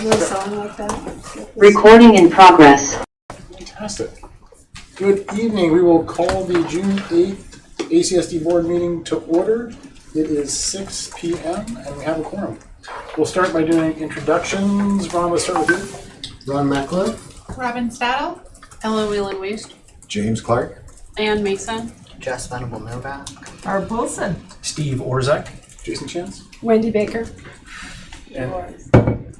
a song like that? Recording in progress. Fantastic. Good evening. We will call the June 8th ACSD board meeting to order. It is 6 p.m. and we have a quorum. We'll start by doing introductions. Ron, let's start with you. Ron Meckler. Robin Stadel. Ella Whelan Waste. James Clark. Ann Mason. Jess Venable Novak. Barb Wilson. Steve Orzak. Jason Chance. Wendy Baker. And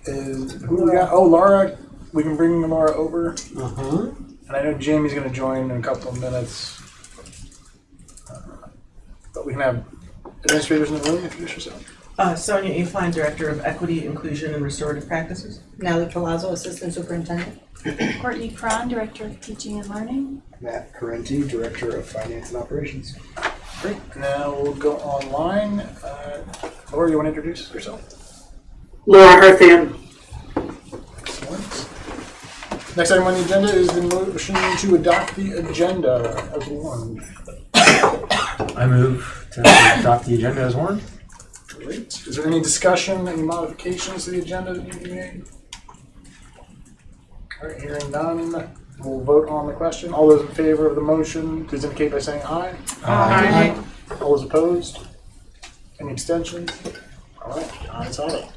who do we got? Oh, Laura. We can bring Laura over. And I know Jamie's going to join in a couple of minutes. But we can have administrators in the room. Introduce yourself. Sonia Afline, Director of Equity, Inclusion, and Restorative Practices. Natalie Palazzo, Assistant Superintendent. Courtney Cron, Director of Teaching and Learning. Matt Parenti, Director of Finance and Operations. Great. Now we'll go online. Laura, you want to introduce yourself? Laura Herthian. Excellent. Next item on the agenda is the motion to adopt the agenda as warned. I move to adopt the agenda as warned. Great. Is there any discussion, any modifications to the agenda that need to be made? All right, hearing none, we'll vote on the question. All those in favor of the motion, please indicate by saying aye. Aye. All those opposed? Any abstentions? All right, ayes have it.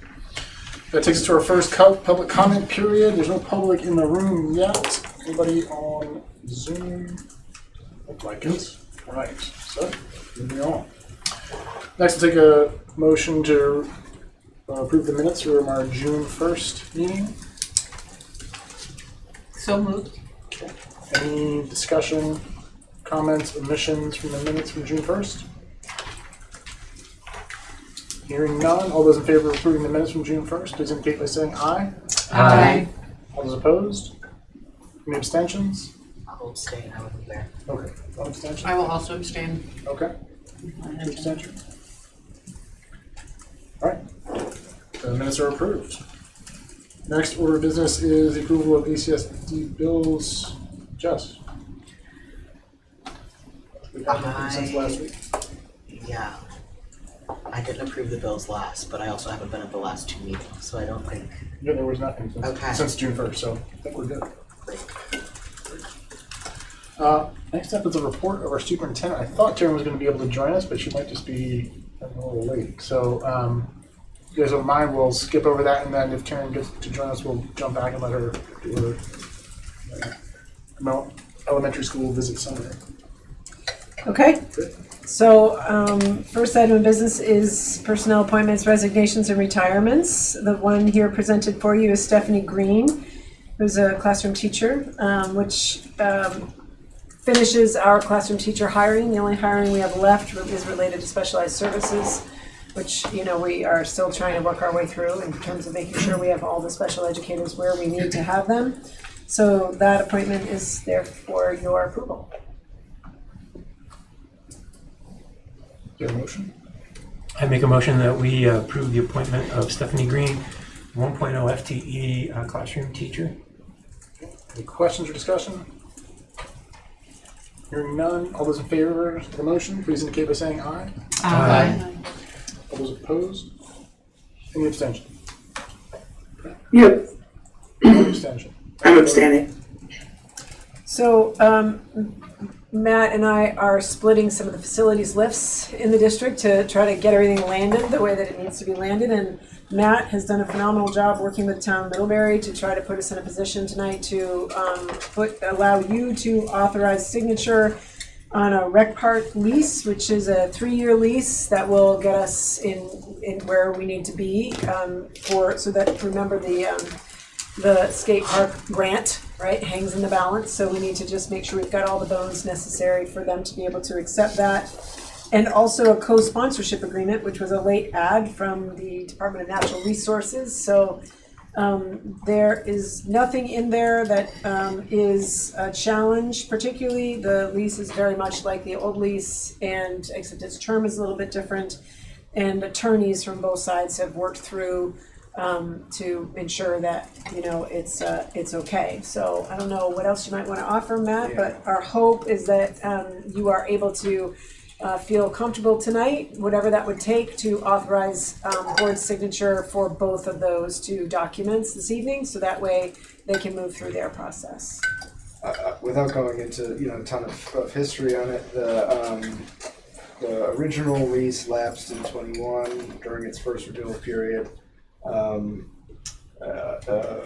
That takes us to our first public comment period. There's no public in the room yet. Anybody on Zoom? Look like it. All right, so moving on. Next, we'll take a motion to approve the minutes from our June 1st meeting. So moved. Okay. Any discussion, comments, omissions from the minutes from June 1st? Hearing none, all those in favor of approving the minutes from June 1st, please indicate by saying aye. Aye. All those opposed? Any abstentions? I'll abstain, I wasn't there. Okay, one abstention? I will also abstain. Okay. Two abstentions? All right, the minutes are approved. Next order of business is the approval of ACSD bills. Jess? We've had nothing since last week. Yeah. I didn't approve the bills last, but I also haven't been at the last two meetings, so I don't think. Yeah, there was nothing Okay. since June 1st, so I think we're good. Great. Next up is a report of our superintendent. I thought Taryn was going to be able to join us, but she might just be a little late. So, you guys don't mind, we'll skip over that, and then if Taryn gets to join us, we'll jump back and let her do her elementary school visit summary. Okay. So first item of business is personnel appointments, resignations, and retirements. The one here presented for you is Stephanie Green, who's a classroom teacher, which finishes our classroom teacher hiring. The only hiring we have left is related to specialized services, which, you know, we are still trying to work our way through in terms of making sure we have all the special educators where we need to have them. So that appointment is there for your approval. Is there a motion? I make a motion that we approve the appointment of Stephanie Green, 1.0 FTE classroom teacher. Any questions or discussion? Hearing none, all those in favor of the motion, please indicate by saying aye. Aye. All those opposed? Any abstention? Yep, One abstention. I'm abstaining. So Matt and I are splitting some of the facilities lifts in the district to try to get everything landed the way that it needs to be landed. And Matt has done a phenomenal job working with town Middlebury to try to put us in a position tonight to allow you to authorize signature on a rec park lease, which is a 3-year lease that will get us in where we need to be so that, remember, the skate park grant, right, hangs in the balance. So we need to just make sure we've got all the bones necessary for them to be able to accept that. And also a co-sponsorship agreement, which was a late add from the Department of Natural Resources. So there is nothing in there that is a challenge. Particularly, the lease is very much like the old lease, and except its term is a little bit different. And attorneys from both sides have worked through to ensure that, you know, it's okay. So I don't know what else you might want to offer, Matt, but our hope is that you are able to feel comfortable tonight, whatever that would take, to authorize board signature for both of those two documents this evening, so that way they can move through their process. Without going into a ton of history on it, the original lease lapsed in 21 during its first renewal period. A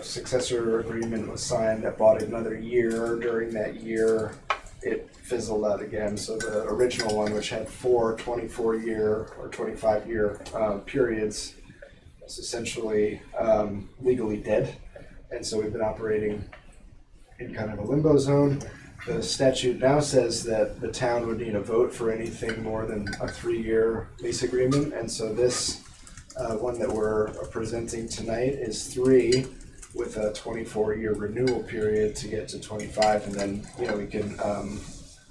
successor agreement was signed that bought it another year. During that year, it fizzled out again. So the original one, which had 4 24-year or 25-year periods, is essentially legally dead. And so we've been operating in kind of a limbo zone. The statute now says that the town would need a vote for anything more than a 3-year lease agreement. And so this one that we're presenting tonight is 3 with a 24-year renewal period to get to 25, and then we can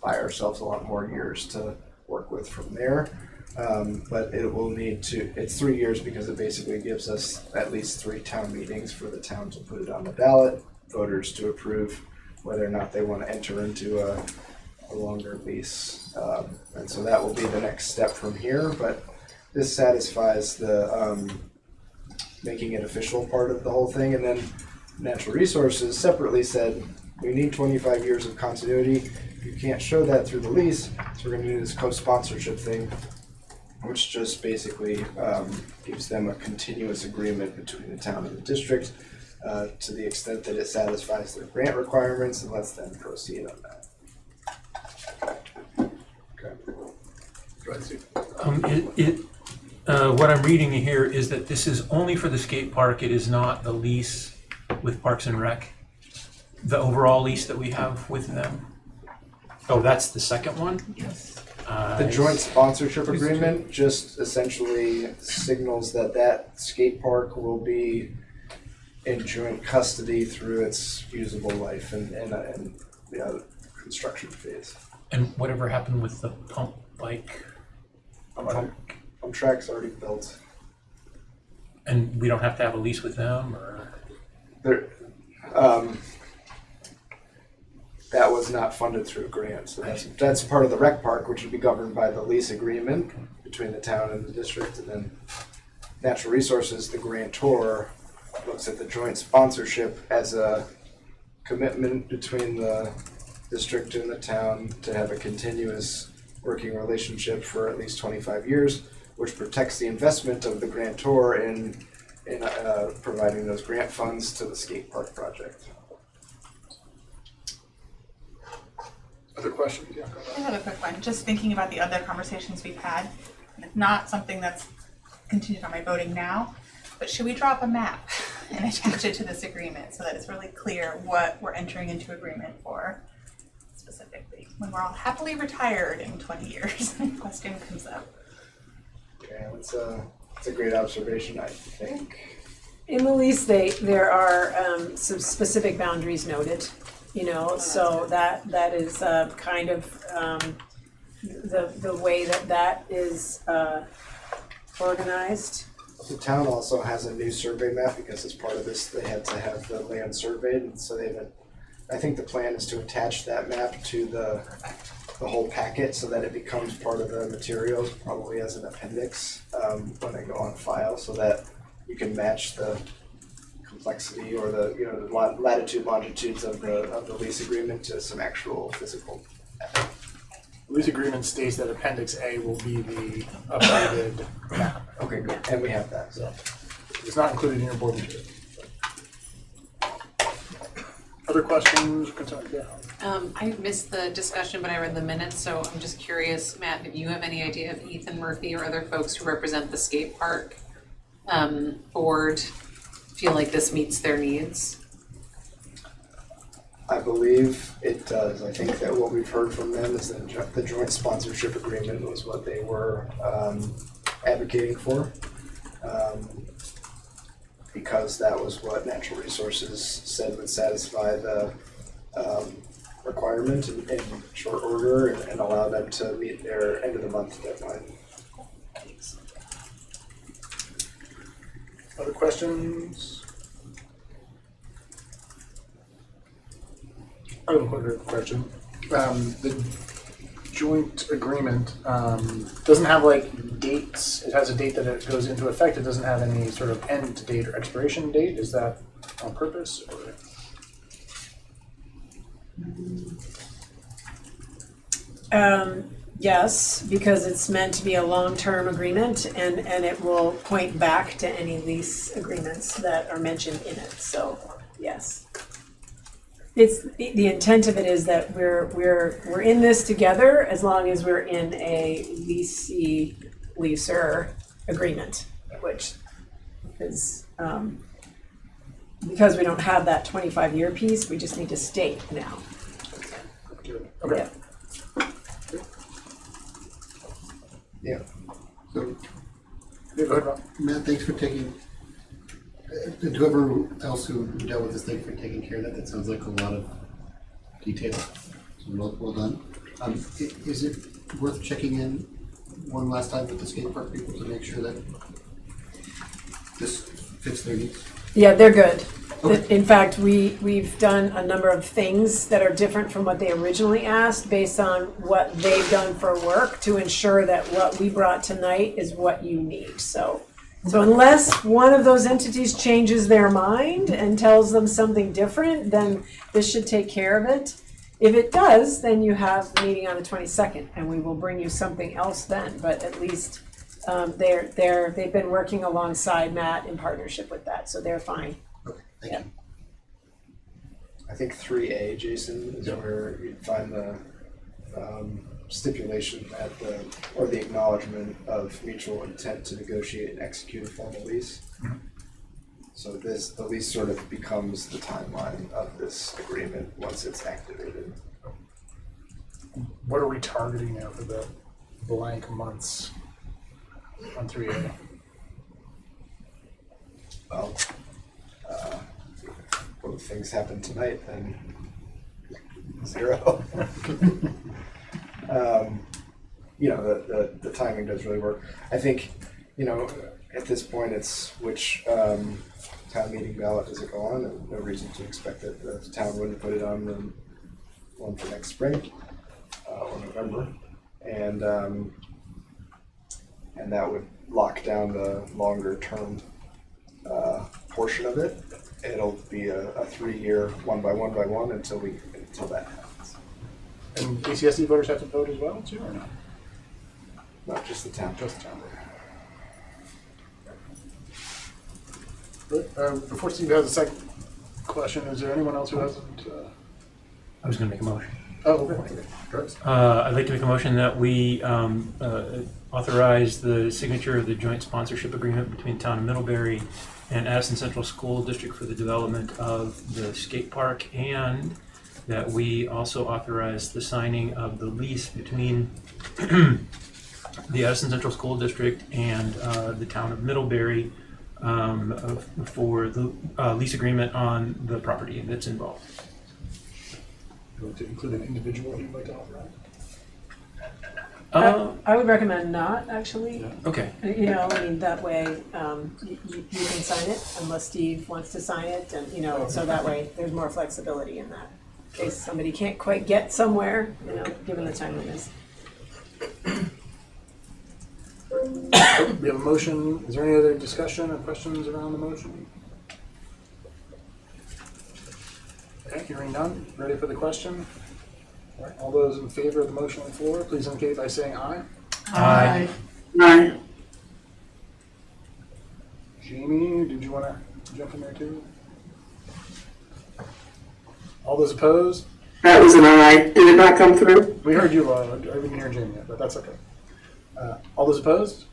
buy ourselves a lot more years to work with from there. But it will need to, it's 3 years because it basically gives us at least 3 town meetings for the town to put it on the ballot, voters to approve whether or not they want to enter into a longer lease. And so that will be the next step from here, but this satisfies the making it official part of the whole thing. And then Natural Resources separately said, we need 25 years of continuity. You can't show that through the lease, so we're going to do this co-sponsorship thing, which just basically gives them a continuous agreement between the town and the district to the extent that it satisfies their grant requirements, and lets them proceed on that. Okay. Go ahead, Steve. What I'm reading here is that this is only for the skate park. It is not the lease with Parks and Rec, the overall lease that we have with them. Oh, that's the second one? Yes. The joint sponsorship agreement just essentially signals that that skate park will be in joint custody through its usable life and the construction phase. And whatever happened with the pump bike? Pump track's already built. And we don't have to have a lease with them, or? There, that was not funded through a grant, so that's part of the rec park, which would be governed by the lease agreement between the town and the district. And then Natural Resources, the grantor, looks at the joint sponsorship as a commitment between the district and the town to have a continuous working relationship for at least 25 years, which protects the investment of the grantor in providing those grant funds to the skate park project. Other questions? Yeah, go I ahead. have a quick one. Just thinking about the other conversations we've had, and it's not something that's contingent on my voting now, but should we drop a map and attach it to this agreement so that it's really clear what we're entering into agreement for specifically when we're all happily retired in 20 years and the question comes up? Okay, that's a great observation, I think. In the lease, there are some specific boundaries noted, so that is kind of the way that is organized. The town also has a new survey map because as part of this, they had to have the land surveyed, and so I think the plan is to attach that map to the whole packet so that it becomes part of the materials, probably as an appendix when they go on file, so that you can match the complexity or the latitude longitudes of the lease agreement to some actual physical. The lease agreement states that Appendix A will be the updated map. Okay, good, and we have that. So It's not included in your board material. Other questions or concerns? Yeah. I missed the discussion, but I read the minutes, so I'm just curious, Matt, if you have any idea if Ethan Murphy or other folks who represent the skate park board feel like this meets their needs? I believe it does. I think that what we've heard from them is that the joint sponsorship agreement was what they were advocating for, because that was what Natural Resources said would satisfy the requirement in short order and allow them to meet their end of the month deadline. Other questions? I have a quicker question. The joint agreement doesn't have like dates. It has a date that it goes into effect. It doesn't have any sort of end date or expiration date. Is that on purpose? Or? Yes, because it's meant to be a long-term agreement and it will point back to any lease agreements that are mentioned in it, so, yes. It's, the intent of it is that we're in this together as long as we're in a leaser agreement, which is, because we don't have that 25-year piece, we just need to state now. Okay. Yeah. Yeah. So, Yeah, go ahead, Rob. Matt, thanks for taking, and whoever else who dealt with this, thanks for taking care of that. That sounds like a lot of detail. So well done. Is it worth checking in one last time with the skate park people to make sure that this fits their needs? Yeah, they're good. Okay. In fact, we've done a number of things that are different from what they originally asked based on what they've done for work to ensure that what we brought tonight is what you need. So unless one of those entities changes their mind and tells them something different, then this should take care of it. If it does, then you have the meeting on the 22nd and we will bring you something else then, but at least they've been working alongside Matt in partnership with that, so they're fine. Okay, thank you. I think 3A, Jason, is where you'd find the stipulation at or the acknowledgement of mutual intent to negotiate and execute a formal lease. So the lease sort of becomes the timeline of this agreement once it's activated. What are we targeting now for the blank months on 3A? Well, both things happen tonight, then 0. The timing does really work. I think, at this point, it's which town meeting ballot does it go on, and no reason to expect that the town wouldn't put it on the one for next spring or November, and that would lock down the longer term portion of it. It'll be a 3-year 1 by 1 by 1 until that happens. And ACSD voters have to vote as well, too, or not? Not just the town. Just the town. Good. Before Steve has a second question, is there anyone else who hasn't? I was going to make a motion. Oh, okay. Good. I'd like to make a motion that we authorize the signature of the joint sponsorship agreement between the town of Middlebury and Addison Central School District for the development of the skate park, and that we also authorize the signing of the lease between the Addison Central School District and the town of Middlebury for the lease agreement on the property that's involved. You want to include an individual you'd like to authorize? I would recommend not, actually. Okay. That way you can sign it unless Steve wants to sign it, and so that way there's more flexibility in that. In case somebody can't quite get somewhere, given the timeliness. We have a motion. Is there any other discussion or questions around the motion? Okay, hearing none. Ready for the question? All right, all those in favor of the motion on the floor, please indicate by saying aye. Aye. Aye. Jamie, did you want to jump in there too? All those opposed? That was an aye. Did it not come through? We heard you, Laura. I didn't hear Jamie yet, but that's okay. All those opposed?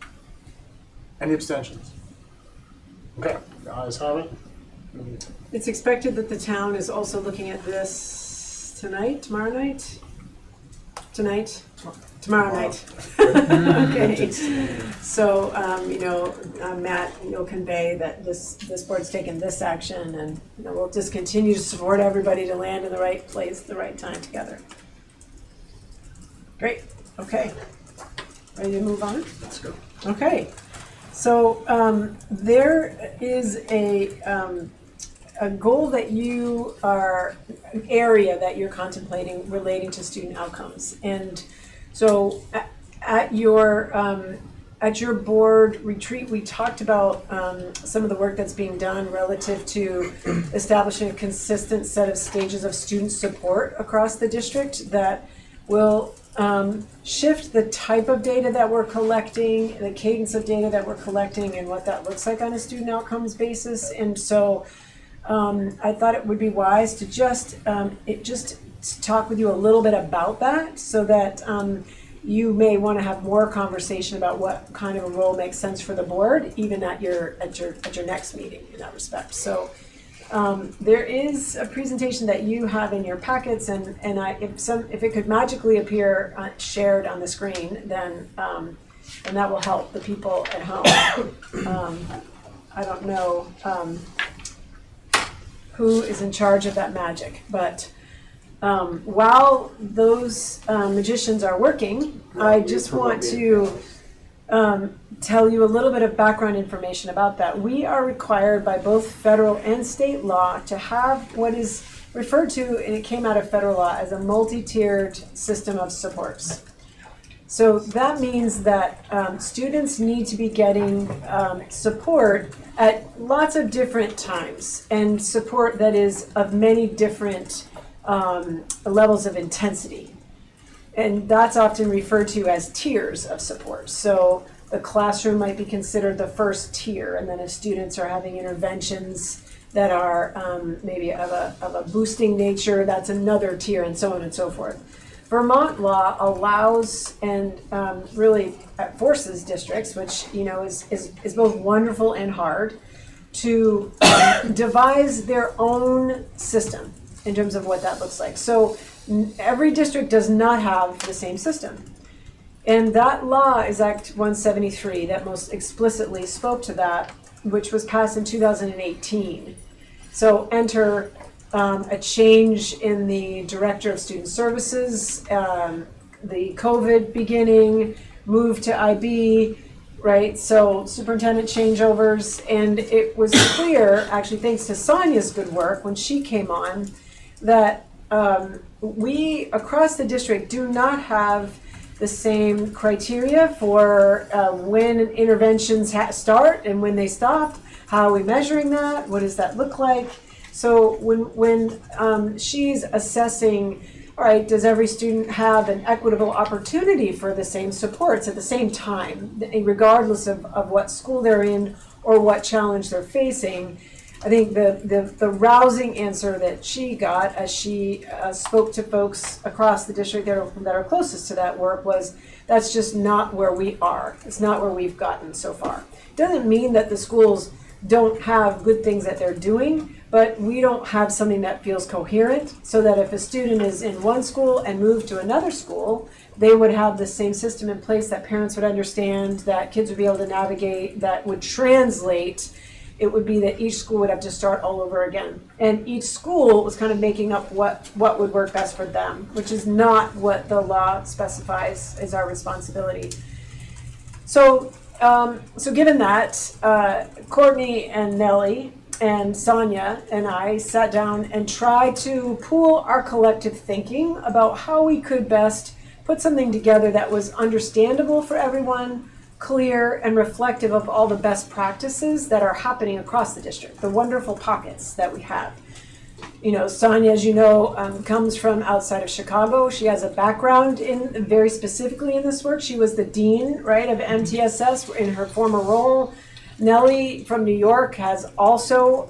Any abstentions? Okay, the ayes have it. It's expected that the town is also looking at this tomorrow night? Tomorrow night. Okay. So, Matt, you'll convey that this board's taken this action, and we'll just continue to support everybody to land in the right place at the right time together. Great. Okay. Ready to move on? Let's go. Okay. So there is a goal that an area that you're contemplating relating to student outcomes. And So at your board retreat, we talked about some of the work that's being done relative to establishing a consistent set of stages of student support across the district that will shift the type of data that we're collecting, the cadence of data that we're collecting, and what that looks like on a student outcomes basis. And so I thought it would be wise to just talk with you a little bit about that, so that you may want to have more conversation about what kind of a role makes sense for the board, even at your next meeting in that respect. So there is a presentation that you have in your packets, and if it could magically appear shared on the screen, then that will help the people at home. I don't know who is in charge of that magic, but while those magicians are working, I just want to tell you a little bit of background information about that. We are required by both federal and state law to have what is referred to, and it came out of federal law, as a multi-tiered system of supports. So that means that students need to be getting support at lots of different times, and support that is of many different levels of intensity. And that's often referred to as tiers of support. So the classroom might be considered the first tier, and then if students are having interventions that are maybe of a boosting nature, that's another tier, and so on and so forth. Vermont law allows and really forces districts, which is both wonderful and hard, to devise their own system in terms of what that looks like. So every district does not have the same system. And that law is Act 173 that most explicitly spoke to that, which was passed in 2018. So enter a change in the Director of Student Services, the COVID beginning, move to IB, right? So superintendent changeovers, and it was clear, actually thanks to Sonia's good work when she came on, that we across the district do not have the same criteria for when interventions start and when they stop. How are we measuring that? What does that look like? So when she's assessing, all right, does every student have an equitable opportunity for the same supports at the same time, regardless of what school they're in or what challenge they're facing? I think the rousing answer that she got as she spoke to folks across the district that are closest to that work was, that's just not where we are. It's not where we've gotten so far. Doesn't mean that the schools don't have good things that they're doing, but we don't have something that feels coherent, so that if a student is in one school and moved to another school, they would have the same system in place that parents would understand, that kids would be able to navigate, that would translate. It would be that each school would have to start all over again. And each school was kind of making up what would work best for them, which is not what the law specifies as our responsibility. So given that, Courtney and Nellie and Sonia and I sat down and tried to pool our collective thinking about how we could best put something together that was understandable for everyone, clear, and reflective of all the best practices that are happening across the district, the wonderful pockets that we have. Sonia, as you know, comes from outside of Chicago. She has a background very specifically in this work. She was the dean, right, of MTSS in her former role. Nellie from New York has also,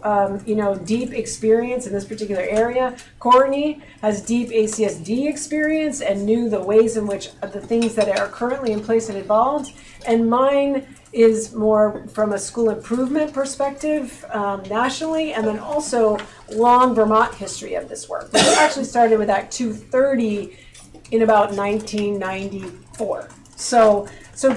deep experience in this particular area. Courtney has deep ACSD experience and knew the ways in which the things that are currently in place and evolved. And mine is more from a school improvement perspective nationally, and then also long Vermont history of this work. We actually started with Act 230 in about 1994. So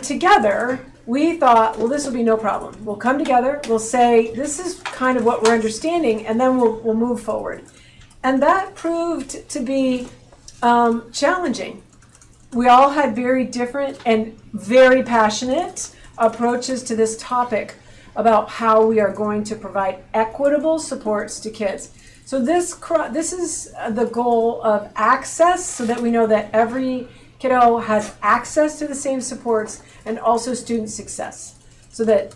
together, we thought, well, this will be no problem. We'll come together, we'll say, this is kind of what we're understanding, and then we'll move forward. And that proved to be challenging. We all had very different and very passionate approaches to this topic about how we are going to provide equitable supports to kids. So this is the goal of access, so that we know that every kiddo has access to the same supports and also student success. So that,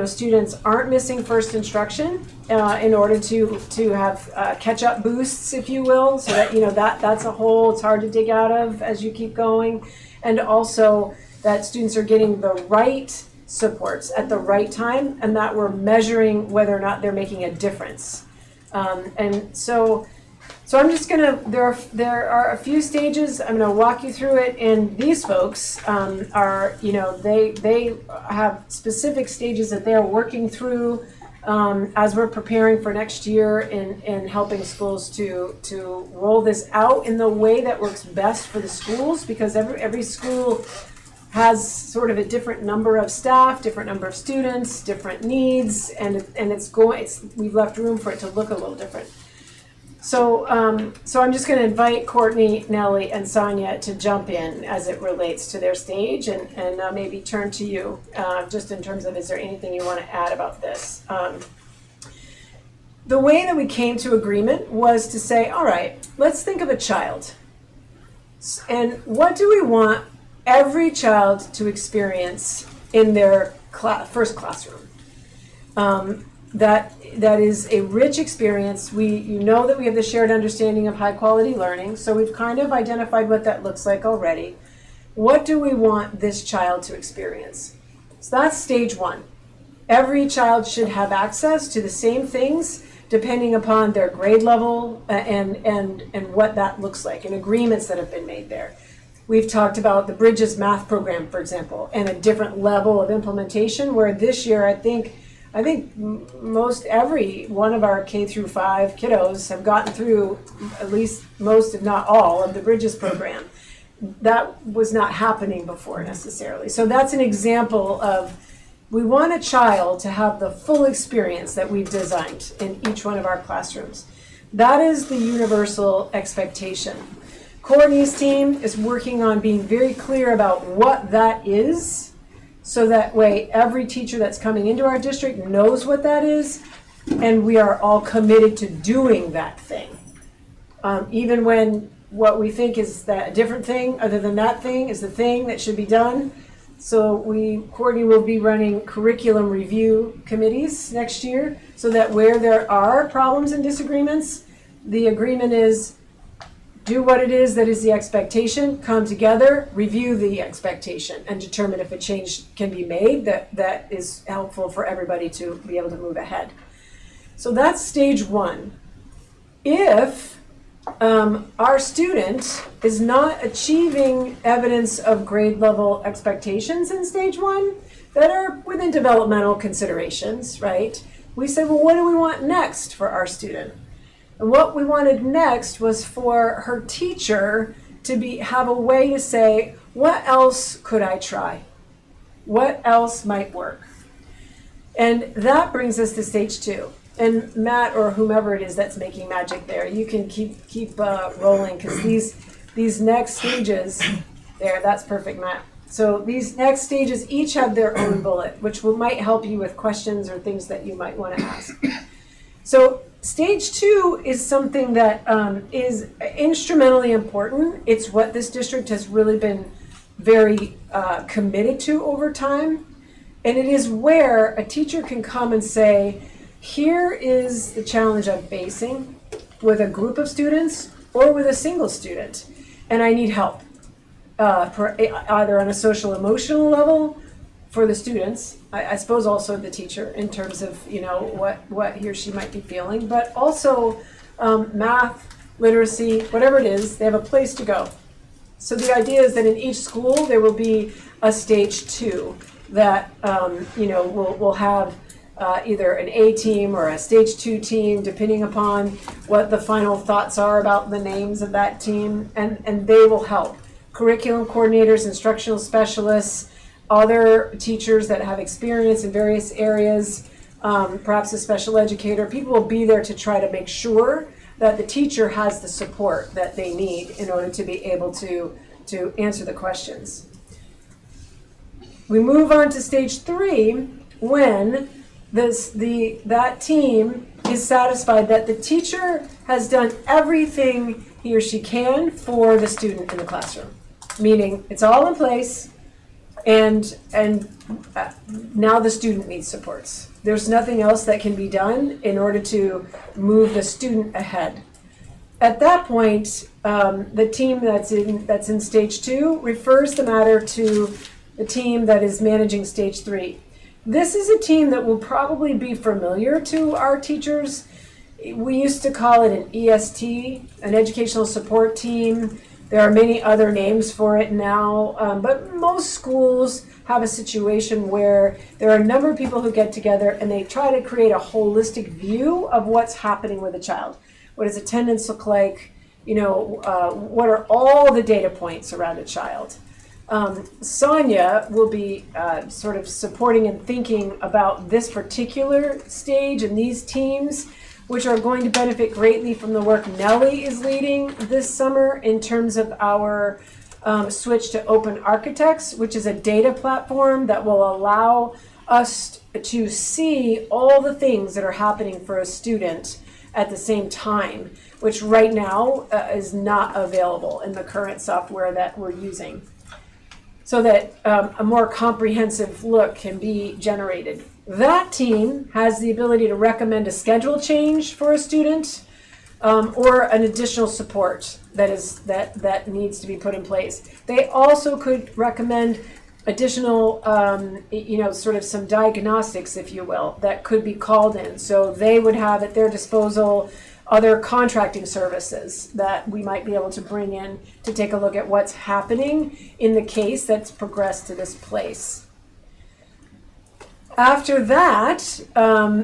students aren't missing first instruction in order to have catch-up boosts, if you will, so that, that's a hole it's hard to dig out of as you keep going. And also that students are getting the right supports at the right time, and that we're measuring whether or not they're making a difference. So I'm just gonna, there are a few stages, I'm gonna walk you through it, and these folks they have specific stages that they're working through as we're preparing for next year and helping schools to roll this out in the way that works best for the schools, because every school has sort of a different number of staff, different number of students, different needs, and we've left room for it to look a little different. So I'm just going to invite Courtney, Nellie, and Sonia to jump in as it relates to their stage, and maybe turn to you just in terms of, is there anything you want to add about this? The way that we came to agreement was to say, all right, let's think of a child. And what do we want every child to experience in their first classroom? That is a rich experience. You know that we have the shared understanding of high quality learning, so we've kind of identified what that looks like already. What do we want this child to experience? So that's stage one. Every child should have access to the same things depending upon their grade level and what that looks like, and agreements that have been made there. We've talked about the Bridges math program, for example, and a different level of implementation, where this year I think most every one of our K through 5 kiddos have gotten through at least most, if not all, of the Bridges program. That was not happening before necessarily. So that's an example of, we want a child to have the full experience that we've designed in each one of our classrooms. That is the universal expectation. Courtney's team is working on being very clear about what that is, so that way every teacher that's coming into our district knows what that is, and we are all committed to doing that thing. Even when what we think is that a different thing other than that thing is the thing that should be done. So Courtney will be running curriculum review committees next year, so that where there are problems and disagreements, the agreement is do what it is that is the expectation, come together, review the expectation, and determine if a change can be made that is helpful for everybody to be able to move ahead. So that's stage one. If our student is not achieving evidence of grade level expectations in stage one that are within developmental considerations, right? We said, well, what do we want next for our student? And what we wanted next was for her teacher to have a way to say, what else could I try? What else might work? And that brings us to stage two. And Matt, or whomever it is that's making magic there, you can keep rolling, because these next stages, that's perfect, Matt. So these next stages each have their own bullet, which might help you with questions or things that you might want to ask. So stage two is something that is instrumentally important. It's what this district has really been very committed to over time. And it is where a teacher can come and say, here is the challenge I'm facing with a group of students or with a single student, and I need help, either on a social emotional level for the students, I suppose also the teacher in terms of what he or she might be feeling, but also math, literacy, whatever it is, they have a place to go. So the idea is that in each school there will be a stage two that will have either an A team or a stage two team, depending upon what the final thoughts are about the names of that team, and they will help. Curriculum coordinators, instructional specialists, other teachers that have experience in various areas, perhaps a special educator, people will be there to try to make sure that the teacher has the support that they need in order to be able to answer the questions. We move on to stage three when that team is satisfied that the teacher has done everything he or she can for the student in the classroom. meaning it's all in place, and now the student needs supports. There's nothing else that can be done in order to move the student ahead. At that point, the team that's in stage 2 refers the matter to the team that is managing stage 3. This is a team that will probably be familiar to our teachers. We used to call it an EST, an educational support team. There are many other names for it now, but most schools have a situation where there are a number of people who get together and they try to create a holistic view of what's happening with a child. What does attendance look like? What are all the data points around a child? Sonia will be sort of supporting and thinking about this particular stage and these teams, which are going to benefit greatly from the work Nellie is leading this summer in terms of our switch to Open Architects, which is a data platform that will allow us to see all the things that are happening for a student at the same time, which right now is not available in the current software that we're using, so that a more comprehensive look can be generated. That team has the ability to recommend a schedule change for a student or an additional support that needs to be put in place. They also could recommend additional, sort of some diagnostics, if you will, that could be called in. So they would have at their disposal other contracting services that we might be able to bring in to take a look at what's happening in the case that's progressed to this place. After that,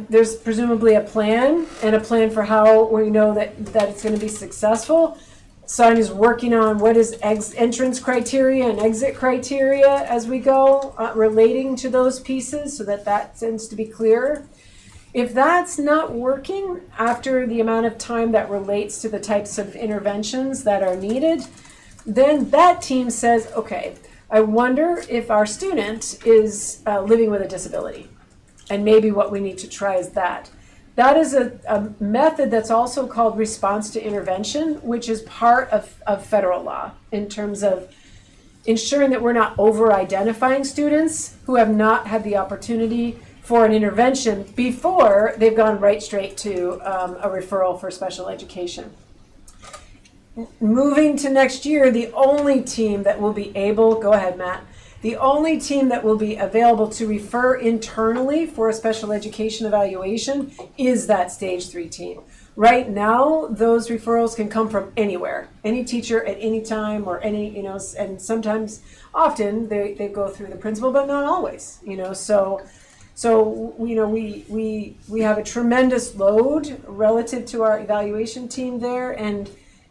there's presumably a plan for how we know that it's going to be successful. Sonia's working on what is entrance criteria and exit criteria as we go, relating to those pieces so that tends to be clear. If that's not working after the amount of time that relates to the types of interventions that are needed, then that team says, okay, I wonder if our student is living with a disability, and maybe what we need to try is that. That is a method that's also called response to intervention, which is part of federal law in terms of ensuring that we're not over-identifying students who have not had the opportunity for an intervention before they've gone right straight to a referral for special education. Moving to next year, the only team that will be able, go ahead, Matt, the only team that will be available to refer internally for a special education evaluation is that stage 3 team. Right now, those referrals can come from anywhere, any teacher at any time, or any, and sometimes, often, they go through the principal, but not always, So we have a tremendous load relative to our evaluation team there,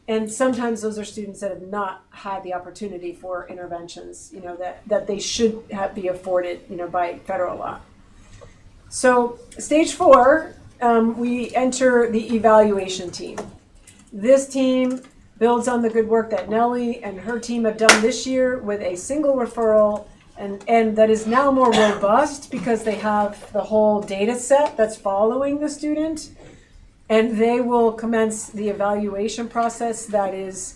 and sometimes those are students that have not had the opportunity for interventions, that they should be afforded, by federal law. So stage 4, we enter the evaluation team. This team builds on the good work that Nellie and her team have done this year with a single referral, and that is now more robust because they have the whole data set that's following the student. And they will commence the evaluation process that is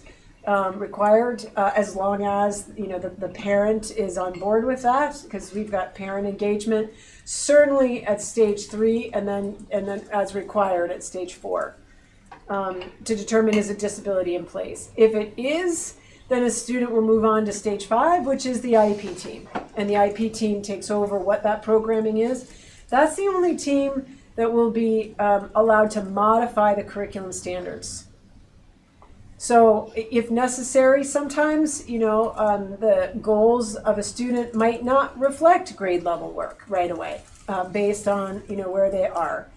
required as long as the parent is on board with that, because we've got parent engagement certainly at stage 3 and then as required at stage 4 to determine is a disability in place. If it is, then a student will move on to stage 5, which is the IEP team, and the IEP team takes over what that programming is. That's the only team that will be allowed to modify the curriculum standards. So if necessary, sometimes, the goals of a student might not reflect grade level work right away based on, where they are.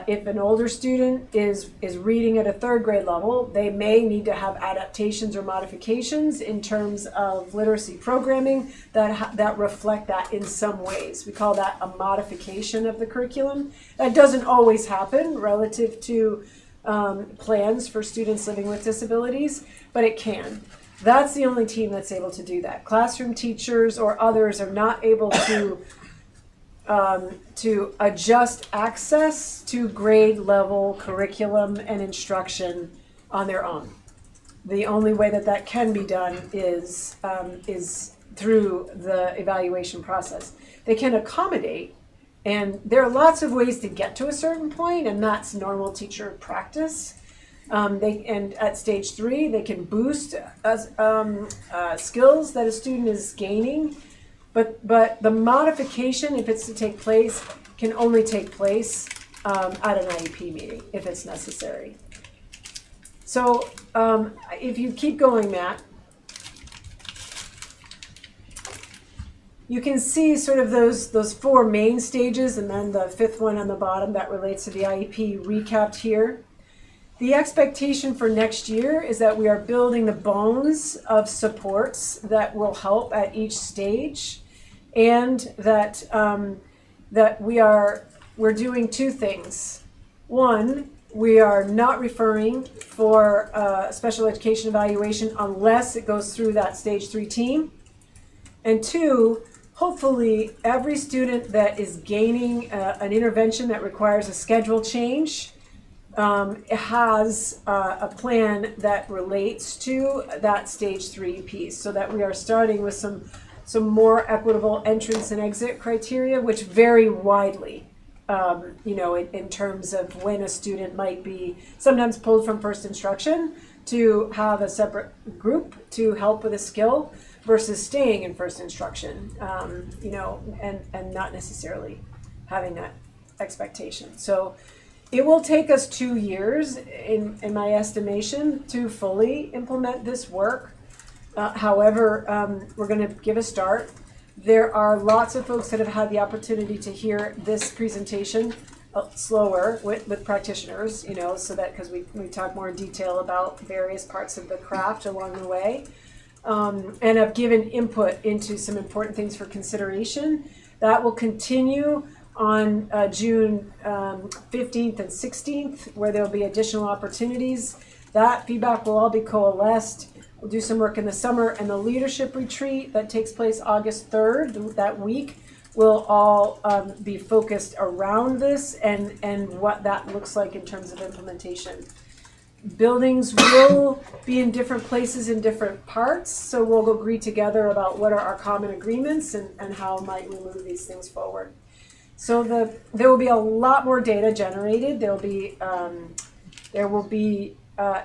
If an older student is reading at a 3rd grade level, they may need to have adaptations or modifications in terms of literacy programming that reflect that in some ways. We call that a modification of the curriculum. That doesn't always happen relative to plans for students living with disabilities, but it can. That's the only team that's able to do that. Classroom teachers or others are not able to adjust access to grade level curriculum and instruction on their own. the only way that can be done is through the evaluation process. They can accommodate, and there are lots of ways to get to a certain point, and that's normal teacher practice. And at stage 3, they can boost skills that a student is gaining, but the modification, if it's to take place, can only take place at an IEP meeting if it's necessary. So if you keep going, Matt, you can see sort of those 4 main stages, and then the 5th one on the bottom that relates to the IEP recapped here. The expectation for next year is that we are building the bones of supports that will help at each stage, and that we're doing 2 things. One, we are not referring for special education evaluation unless it goes through that stage 3 team. And 2, hopefully every student that is gaining an intervention that requires a schedule change has a plan that relates to that stage 3 piece, so that we are starting with some more equitable entrance and exit criteria, which vary widely, in terms of when a student might be sometimes pulled from first instruction to have a separate group to help with a skill versus staying in first instruction, and not necessarily having that expectation. So it will take us 2 years, in my estimation, to fully implement this work. However, we're going to give a start. There are lots of folks that have had the opportunity to hear this presentation slower with practitioners, so that because we talk more in detail about various parts of the craft along the way, and have given input into some important things for consideration. That will continue on June 15th and 16th, where there'll be additional opportunities. That feedback will all be coalesced. We'll do some work in the summer, and the leadership retreat that takes place August 3rd, that week, will all be focused around this and what that looks like in terms of implementation. Buildings will be in different places in different parts, so we'll agree together about what are our common agreements and how might we move these things forward. So there will be a lot more data generated. There will be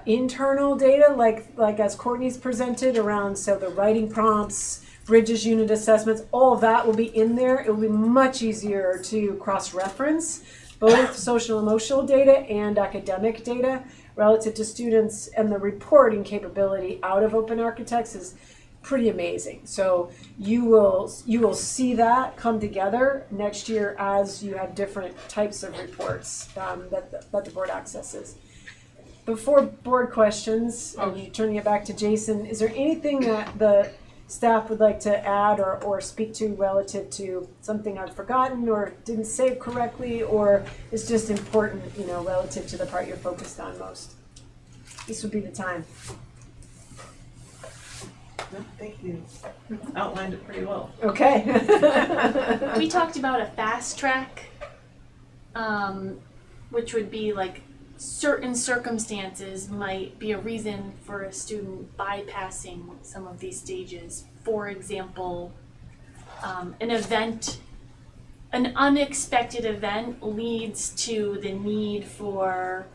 internal data, like as Courtney's presented around, so the writing prompts, Bridges unit assessments, all of that will be in there. It will be much easier to cross-reference both social emotional data and academic data relative to students, and the reporting capability out of Open Architects is pretty amazing. So you will see that come together next year as you have different types of reports that the board accesses. Before board questions, and turning it back to Jason, is there anything that the staff would like to add or speak to relative to something I've forgotten or didn't say correctly, or is just important, relative to the part you're focused on most? This would be the time. No, thank you. Outlined it pretty well. Okay. We talked about a fast track, which would be like certain circumstances might be a reason for a student bypassing some of these stages. For example, an unexpected event leads to the need for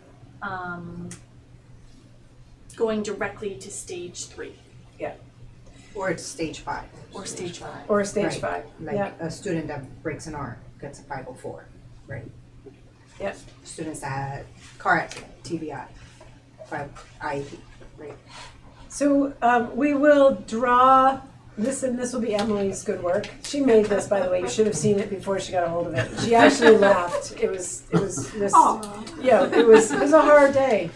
going directly to stage 3. Yeah. Or it's stage 5. Or stage 5. Or stage Right. 5. Like Yeah. a student that breaks an arm gets a 504, right? Yep. Students that had car accident, TBI, 5 IEP, right? So we will draw this, and this will be Emily's good work. She made this, by the way. You should have seen it before she got a hold of it. She actually laughed. It was this. Yeah, it was a hard day.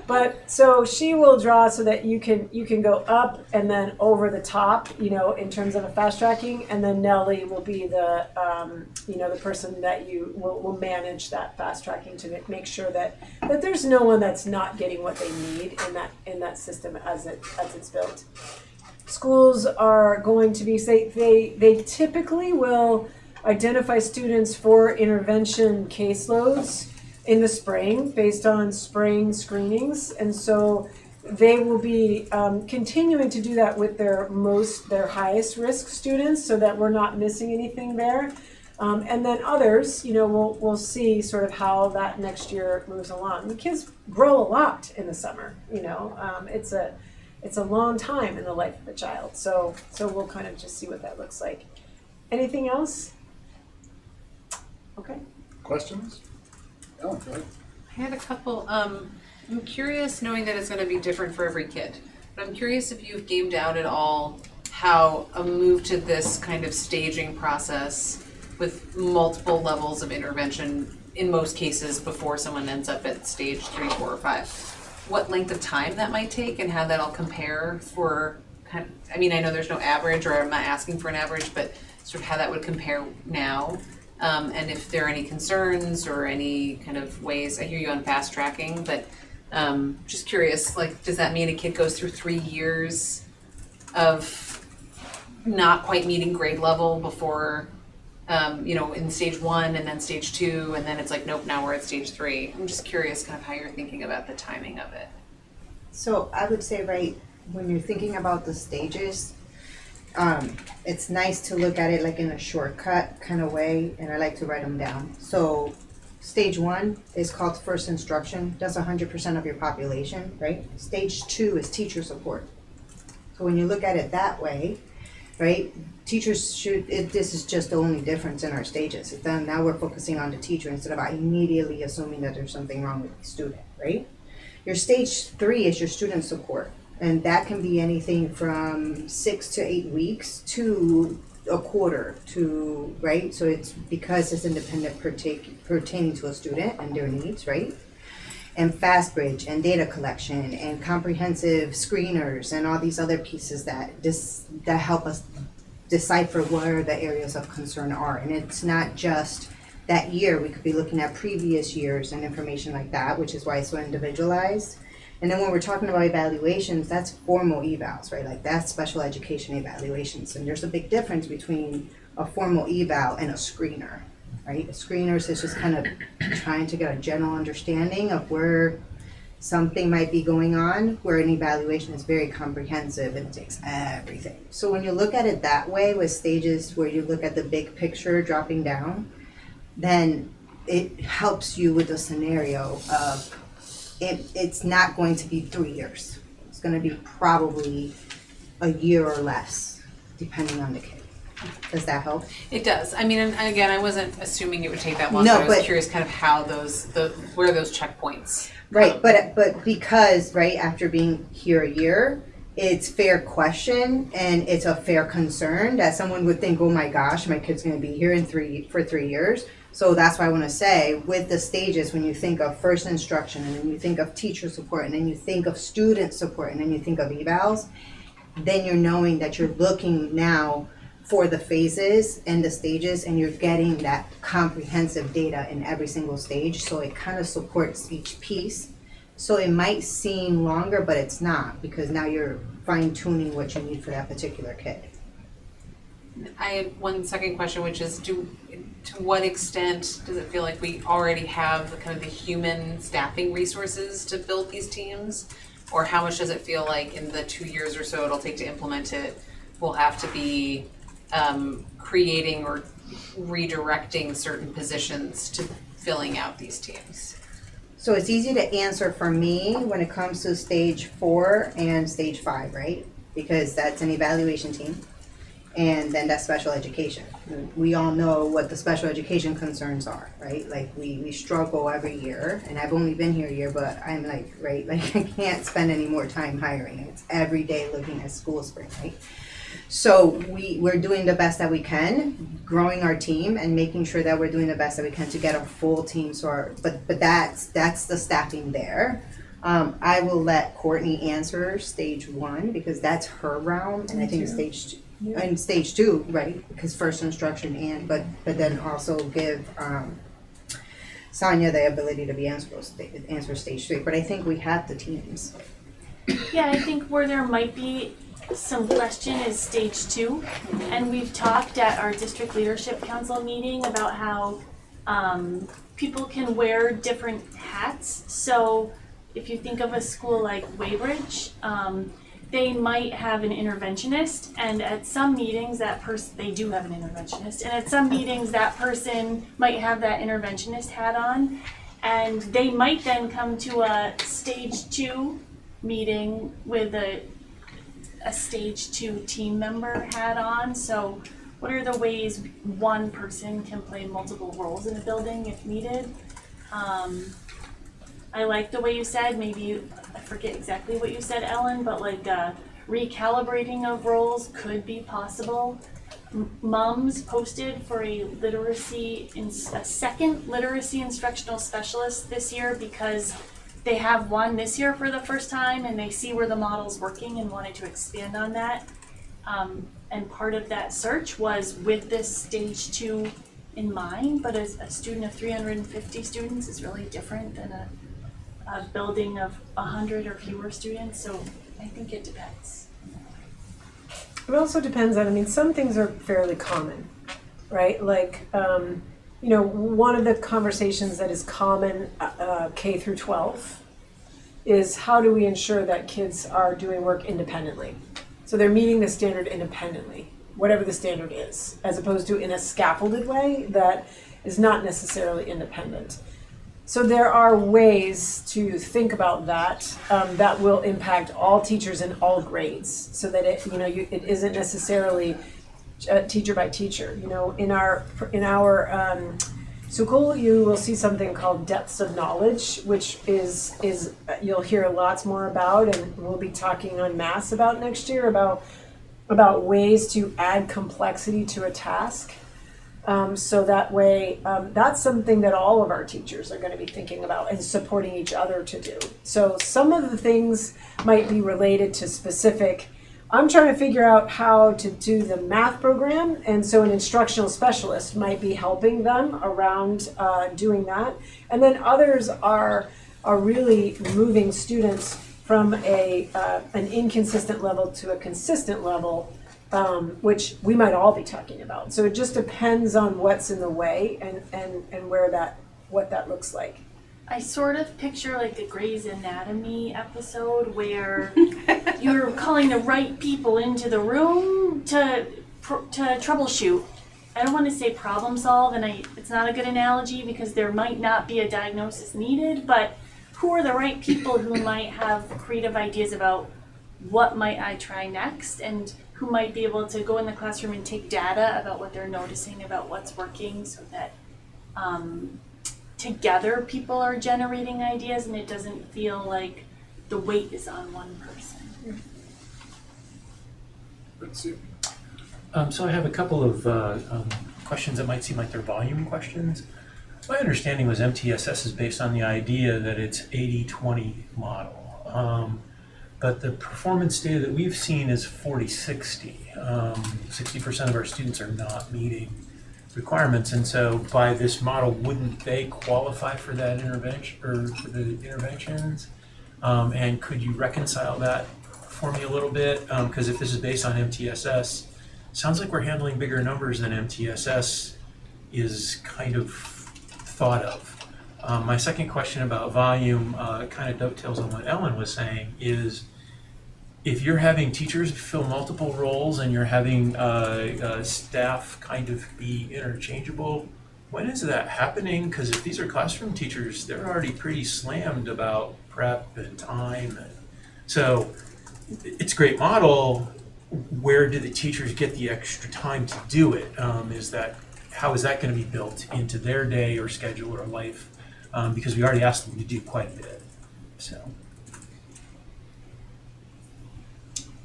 But so she will draw so that you can go up and then over the top, in terms of a fast tracking, and then Nellie will be the the person that you will manage that fast tracking to make sure that there's no one that's not getting what they need in that system as it's built. Schools are going to be they typically will identify students for intervention caseloads in the spring based on spring screenings. And so they will be continuing to do that with their highest risk students so that we're not missing anything there. And then others, we'll see sort of how that next year moves along. The kids grow a lot in the summer, it's a long time in the life of a child. So we'll kind of just see what that looks like. Anything else? Okay. Questions? Oh, go ahead. I had a couple. I'm curious, knowing that it's going to be different for every kid, but I'm curious if you've gamed out at all how a move to this kind of staging process with multiple levels of intervention, in most cases before someone ends up at stage 3, 4, or 5, what length of time that might take and how that'll compare for I know there's no average, or I'm not asking for an average, but sort of how that would compare now. And if there are any concerns or any kind of ways, I hear you on fast tracking, but just curious, does that mean a kid goes through 3 years of not quite meeting grade level before, in stage 1 and then stage 2, and then it's nope, now we're at stage 3. I'm just curious kind of how you're thinking about the timing of it. So I would say, when you're thinking about the stages, it's nice to look at it in a shortcut kind of way, and I like to write them down. So stage 1 is called first instruction. That's 100% of your population, right? Stage 2 is teacher support. So when you look at it that way, right, teachers this is just the only difference in our stages. Then now we're focusing on the teacher instead of immediately assuming that there's something wrong with the student, right? Your stage 3 is your student support. And that can be anything from 6 to 8 weeks to a quarter right? So it's because it's independent pertaining to a student and their needs, right? And fast bridge and data collection and comprehensive screeners and all these other pieces that help us decipher where the areas of concern are. And it's not just that year. We could be looking at previous years and information like that, which is why it's so individualized. And then when we're talking about evaluations, that's formal evals, right? That's special education evaluations. And there's a big difference between a formal eval and a screener, right? A screener is just kind of trying to get a general understanding of where something might be going on, where an evaluation is very comprehensive and it takes everything. So when you look at it that way with stages where you look at the big picture dropping down, then it helps you with the scenario of it's not going to be 3 years. It's going to be probably a year or less, depending on the kid. Does that help? It does. And again, I wasn't assuming it would take that long. No, but I was but curious kind of how where those checkpoints. Right, but because, right, after being here a year, it's fair question and it's a fair concern that someone would think, oh my gosh, my kid's going to be here for 3 years. So that's why I want to say, with the stages, when you think of first instruction, and then you think of teacher support, and then you think of student support, and then you think of evals, then you're knowing that you're looking now for the phases and the stages, and you're getting that comprehensive data in every single stage. So it kind of supports each piece. So it might seem longer, but it's not, because now you're fine-tuning what you need for that particular kid. I had one second question, which is, to what extent does it feel like we already have the human staffing resources to build these teams? Or how much does it feel like in the 2 years or so it'll take to implement it, we'll have to be creating or redirecting certain positions to filling out these teams? So it's easy to answer for me when it comes to stage 4 and stage 5, right? Because that's an evaluation team. And then that's special education. We all know what the special education concerns are, right? We struggle every year, and I've only been here a year, but I'm I can't spend any more time hiring. It's every day looking at school spring, right? So we're doing the best that we can, growing our team and making sure that we're doing the best that we can to get a full team. But that's the staffing there. I will let Courtney answer stage 1 because that's her realm, and I think stage 2. Yeah. And stage 2, right? Because first instruction but then also give Sonia the ability to answer stage 3. But I think we have the teams. Yeah, I think where there might be some question is stage 2, and we've talked at our district leadership council meeting about how people can wear different hats. So if you think of a school like Weybridge, they might have an interventionist, and at some meetings they do have an interventionist, and at some meetings that person might have that interventionist hat on, and they might then come to a stage 2 meeting with a stage 2 team member hat on. So what are the ways one person can play multiple roles in a building if needed? I like the way you said, maybe, I forget exactly what you said, Ellen, but like recalibrating of roles could be possible. Mums posted for a second literacy instructional specialist this year because they have one this year for the first time and they see where the model's working and wanted to expand on that. And part of that search was with this stage 2 in mind, but as a student of 350 students is really different than a building of 100 or fewer students, so I think it depends. It also depends on, some things are fairly common, right? Like, one of the conversations that is common K through 12 is how do we ensure that kids are doing work independently? So they're meeting the standard independently, whatever the standard is, as opposed to in a scaffolded way that is not necessarily independent. So there are ways to think about that that will impact all teachers in all grades, so that it isn't necessarily teacher by teacher. In our school, you will see something called depths of knowledge, which is you'll hear lots more about, and we'll be talking on mass about next year about ways to add complexity to a task. So that way, that's something that all of our teachers are going to be thinking about and supporting each other to do. So some of the things might be related to specific. I'm trying to figure out how to do the math program, and so an instructional specialist might be helping them around doing that. And then others are really moving students from an inconsistent level to a consistent level, which we might all be talking about. So it just depends on what's in the way and what that looks like. I sort of picture like a Grey's Anatomy episode where you're calling the right people into the room to troubleshoot. I don't want to say problem solve, and it's not a good analogy because there might not be a diagnosis needed, but who are the right people who might have creative ideas about what might I try next, and who might be able to go in the classroom and take data about what they're noticing about what's working, so that together people are generating ideas and it doesn't feel like the weight is on one person. Let's see. So I have a couple of questions that might seem like they're volume questions. My understanding was MTSS is based on the idea that it's 80-20 model. But the performance data that we've seen is 40-60. 60% of our students are not meeting requirements, and so by this model, wouldn't they qualify for that intervention or for the interventions? And could you reconcile that for me a little bit? Because if this is based on MTSS, sounds like we're handling bigger numbers than MTSS is kind of thought of. My second question about volume kind of dovetails on what Ellen was saying, is if you're having teachers fill multiple roles and you're having staff kind of be interchangeable, when is that happening? Because if these are classroom teachers, they're already pretty slammed about prep and time. So it's a great model. Where do the teachers get the extra time to do it? How is that going to be built into their day or schedule or life? Because we already asked them to do quite a bit. So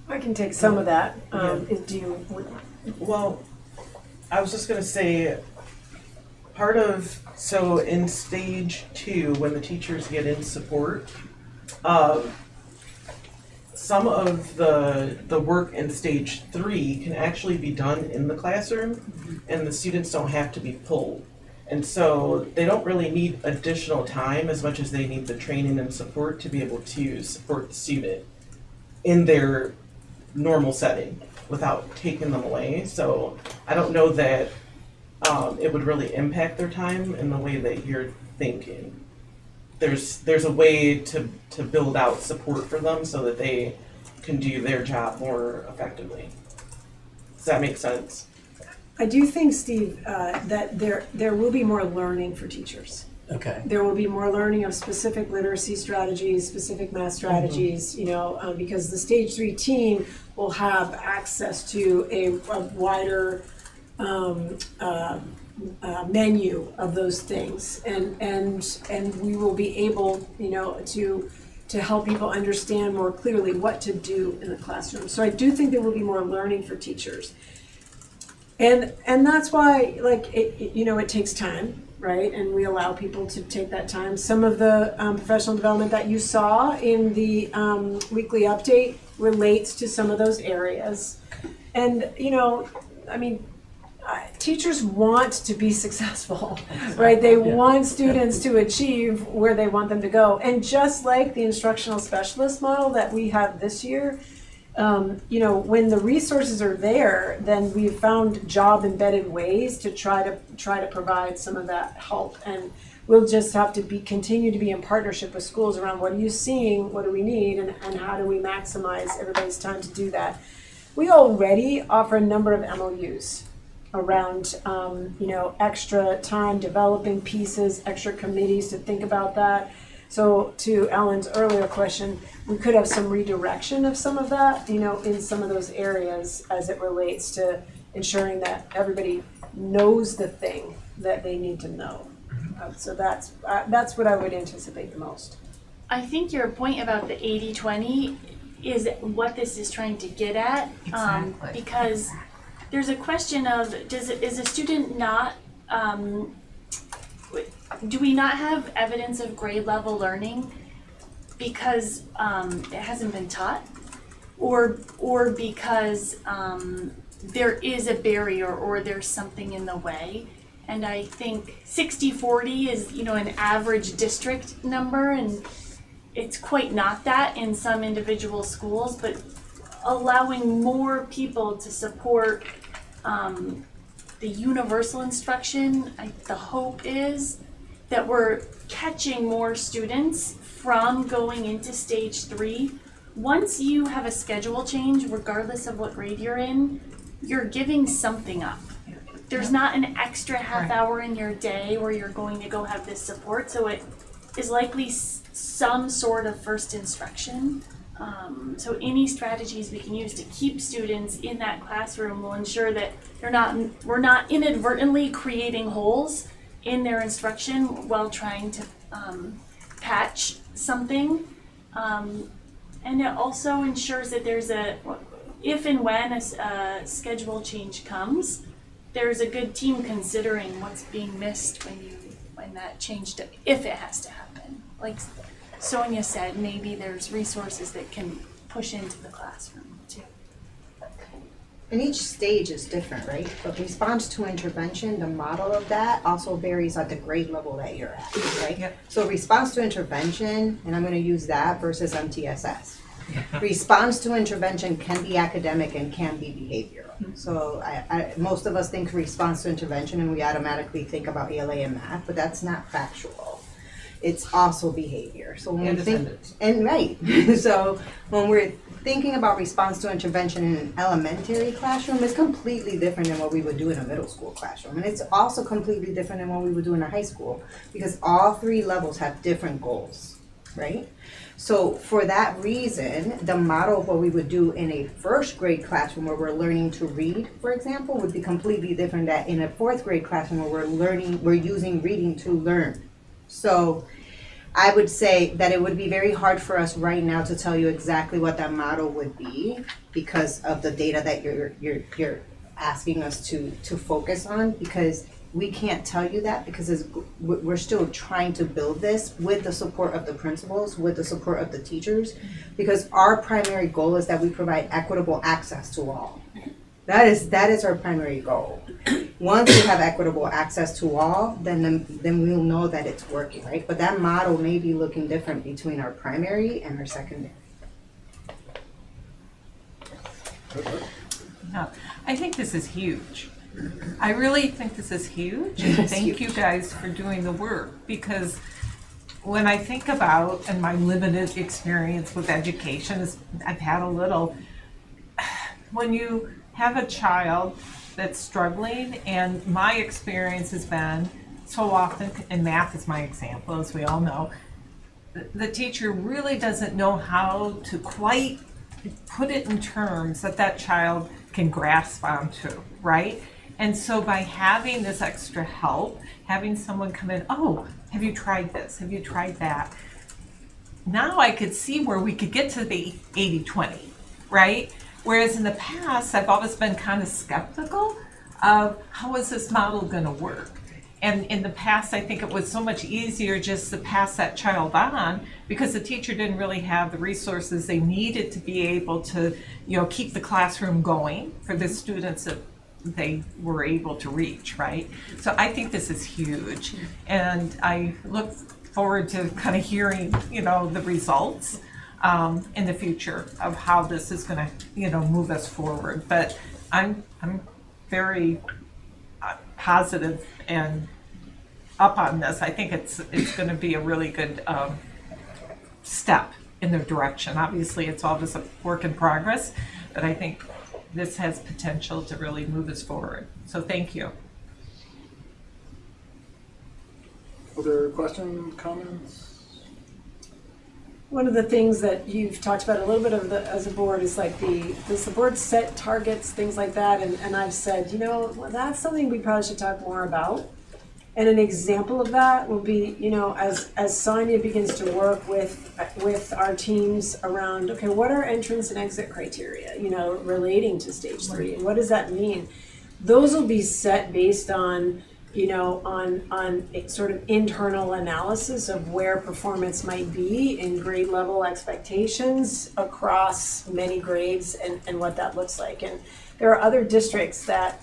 I can take some of that. Well, I was just gonna say, so in stage 2, when the teachers get in support, some of the work in stage 3 can actually be done in the classroom, and the students don't have to be pulled. And so they don't really need additional time as much as they need the training and support to be able to support the student in their normal setting without taking them away. So I don't know that it would really impact their time in the way that you're thinking. There's a way to build out support for them so that they can do their job more effectively. Does that make sense? I do think, Steve, that there will be more learning for teachers. Okay. There will be more learning of specific literacy strategies, specific math strategies, because the Stage 3 team will have access to a wider menu of those things, and we will be able, to help people understand more clearly what to do in the classroom. So I do think there will be more learning for teachers, and that's why, it takes time, right? And we allow people to take that time. Some of the professional development that you saw in the weekly update relates to some of those areas, and teachers want to be successful, right? They want students to achieve where they want them to go. And just like the instructional specialist model that we have this year, when the resources are there, then we've found job embedded ways to try to provide some of that help. And we'll just have to continue to be in partnership with schools around what are you seeing, what do we need, and how do we maximize everybody's time to do that. We already offer a number of MOUs around, extra time developing pieces, extra committees to think about that. So to Ellen's earlier question, we could have some redirection of some of that, in some of those areas as it relates to ensuring that everybody knows the thing that they need to know. So that's what I would anticipate the most. I think your point about the 80-20 is what this is trying to get at. Exactly. Because there's a question of, is a student not, do we not have evidence of grade level learning because it hasn't been taught? Or because there is a barrier or there's something in the way? And I think 60-40 is, an average district number, and it's quite not that in some individual schools, but allowing more people to support the universal instruction. The hope is that we're catching more students from going into Stage 3. Once you have a schedule change, regardless of what grade you're in, you're giving something up. There's not an extra half hour in your day where you're going to go have this support, so it is likely some sort of first instruction. So any strategies we can use to keep students in that classroom will ensure that we're not inadvertently creating holes in their instruction while trying to patch something. And it also ensures that there's if and when a schedule change comes, there's a good team considering what's being missed when that change, if it has to happen. Like Sonia said, maybe there's resources that can push into the classroom too. And each stage is different, right? But response to intervention, the model of that also varies at the grade level that you're at, right? Yep. So response to intervention, and I'm going to use that versus MTSS. Response to intervention can be academic and can be behavioral. So most of us think response to intervention and we automatically think about ELA and math, but that's not factual. It's also behavior. So when we think, and right. So when we're thinking about response to intervention in an elementary classroom, it's completely different than what we would do in a middle school classroom. And it's also completely different than what we would do in a high school, because all three levels have different goals, right? So for that reason, the model of what we would do in a first grade classroom where we're learning to read, for example, would be completely different than in a fourth grade classroom where we're using reading to learn. So I would say that it would be very hard for us right now to tell you exactly what that model would be because of the data that you're asking us to focus on, because we can't tell you that because we're still trying to build this with the support of the principals, with the support of the teachers, because our primary goal is that we provide equitable access to all. That is our primary goal. Once we have equitable access to all, then we'll know that it's working, right? But that model may be looking different between our primary and our secondary. I think this is huge. I really think this is huge, and thank you guys for doing the work, because when I think about, and my limited experience with education is, I've had a little, when you have a child that's struggling, and my experience has been so often, and math is my example, as we all know, the teacher really doesn't know how to quite put it in terms that that child can grasp onto, right? And so by having this extra help, having someone come in, oh, have you tried this? Have you tried that? Now I could see where we could get to the 80-20, right? Whereas in the past, I've always been kind of skeptical of how is this model gonna work? And in the past, I think it was so much easier just to pass that child on because the teacher didn't really have the resources they needed to be able to, keep the classroom going for the students that they were able to reach, right? So I think this is huge. And I look forward to kind of hearing, the results in the future of how this is gonna, move us forward. But I'm very positive and up on this. I think it's going to be a really good step in their direction. Obviously, it's always a work in progress, but I think this has potential to really move us forward. So thank you. Other questions, comments? One of the things that you've talked about a little bit of as a board is like does the board set targets, things like that, and I've said, that's something we probably should talk more about. And an example of that will be, as Sonia begins to work with our teams around, okay, what are entrance and exit criteria, relating to stage 3, and what does that mean? Those will be set based on, on a sort of internal analysis of where performance might be in grade level expectations across many grades and what that looks like. And there are other districts that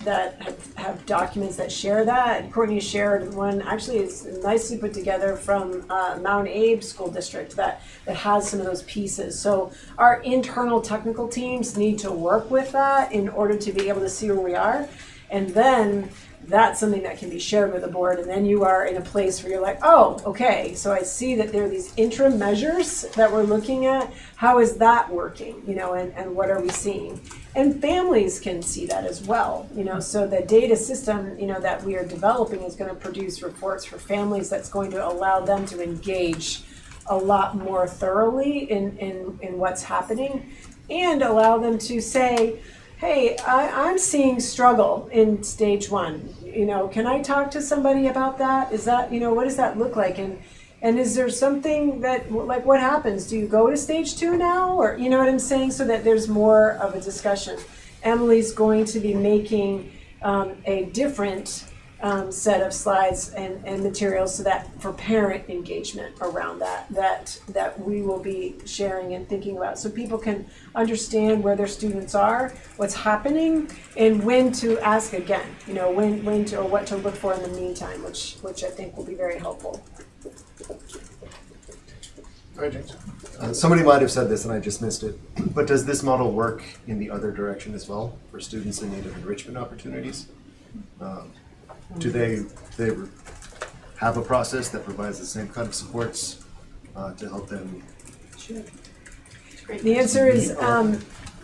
have documents that share that. Courtney shared one, actually it's nicely put together from Mount Abe School District that has some of those pieces. So our internal technical teams need to work with that in order to be able to see where we are. And then that's something that can be shared with the board, and then you are in a place where you're like, oh, okay, so I see that there are these interim measures that we're looking at. How is that working, and what are we seeing? And families can see that as well, so the data system, that we are developing is going to produce reports for families that's going to allow them to engage a lot more thoroughly in what's happening and allow them to say, hey, I'm seeing struggle in stage 1. Can I talk to somebody about that? Is that, what does that look like? And is there something that, like, what happens? Do you go to stage 2 now? Or, you know what I'm saying? So that there's more of a discussion. Emily's going to be making a different set of slides and materials so that for parent engagement around that we will be sharing and thinking about, so people can understand where their students are, what's happening, and when to ask again, when to, or what to look for in the meantime, which I think will be very helpful. Go ahead, James. Somebody might have said this and I just missed it, but does this model work in the other direction as well for students in need of enrichment opportunities? Do they have a process that provides the same kind of supports to help them? Sure. The answer is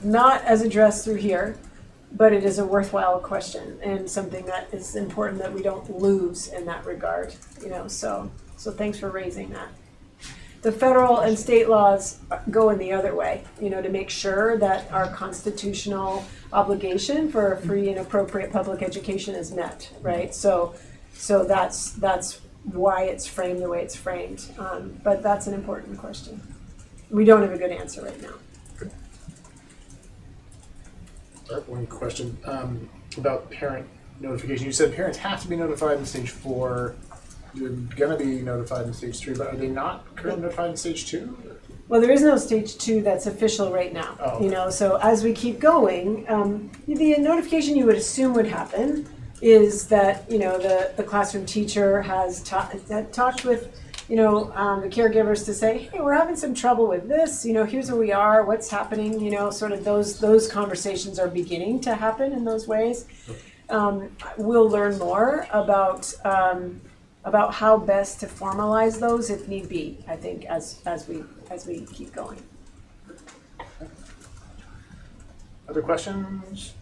not as addressed through here, but it is a worthwhile question and something that is important that we don't lose in that regard. So thanks for raising that. The federal and state laws go in the other way, to make sure that our constitutional obligation for a free and appropriate public education is met, right? So that's why it's framed the way it's framed. But that's an important question. We don't have a good answer right now. One question about parent notification. You said parents have to be notified in stage 4. You're going to be notified in stage 3, but are they not currently notified in stage 2? Well, there is no stage 2 that's official right now. Oh, okay. So as we keep going, the notification you would assume would happen is that, the classroom teacher has talked with, the caregivers to say, hey, we're having some trouble with this, here's where we are, what's happening, sort of those conversations are beginning to happen in those ways. we'll learn more about how best to formalize those if need be, I think, as we keep going. Other questions?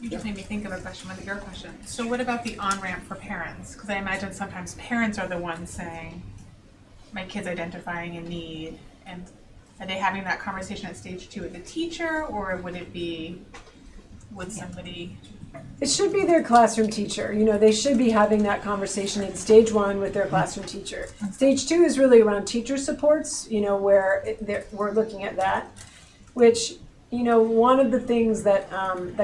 You just made me think of a question with your question. So what about the on-ramp for parents? Because I imagine sometimes parents are the ones saying, my kid's identifying a need, and are they having that conversation at stage 2 with the teacher, or would it be with somebody? It should be their classroom teacher. They should be having that conversation in stage 1 with their classroom teacher. Stage 2 is really around teacher supports, where we're looking at that, which, one of the things that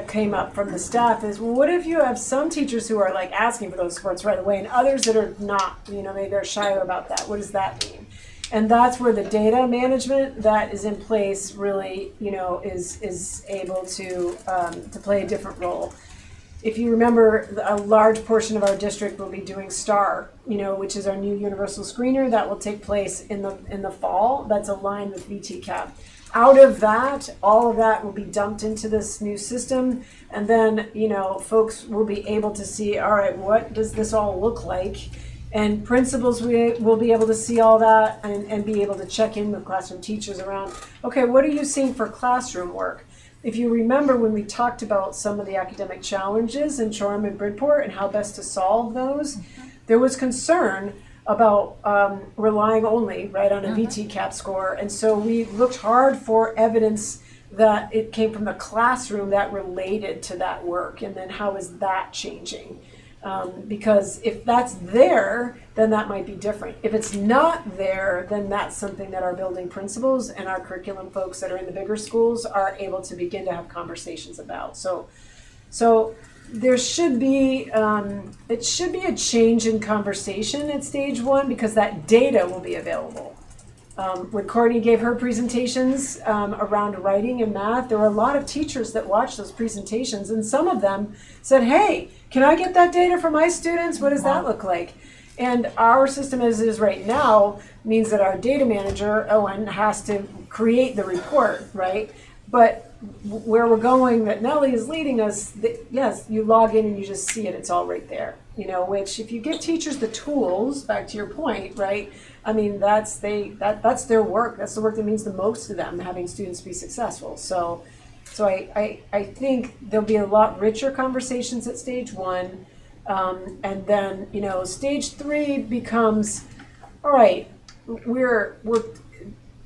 came up from the staff is, well, what if you have some teachers who are like asking for those supports right away and others that are not, maybe they're shy about that. What does that mean? And that's where the data management that is in place really, is able to play a different role. If you remember, a large portion of our district will be doing STAR, which is our new universal screener that will take place in the fall. That's aligned with VTCAP. Out of that, all of that will be dumped into this new system, and then folks will be able to see, all right, what does this all look like? And principals will be able to see all that and be able to check in with classroom teachers around, okay, what are you seeing for classroom work? If you remember when we talked about some of the academic challenges in Shoreham and Bridport and how best to solve those, there was concern about relying only on a VTCAP score. And so we looked hard for evidence that it came from the classroom that related to that work, and then how is that changing? Because if that's there, then that might be different. If it's not there, then that's something that our building principals and our curriculum folks that are in the bigger schools are able to begin to have conversations about. So there should be, it should be a change in conversation at stage 1, because that data will be available. When Courtney gave her presentations around writing and math, there were a lot of teachers that watched those presentations, and some of them said, hey, can I get that data for my students? What does that look like? And our system as it is right now means that our data manager, Owen, has to create the report, right? But where we're going, that Nellie is leading us, yes, you log in and you just see it, it's all right there. Which if you give teachers the tools, back to your point, right? I mean, that's their work. That's the work that means the most to them, having students be successful. So I think there'll be a lot richer conversations at stage 1. And then, stage 3 becomes, all right,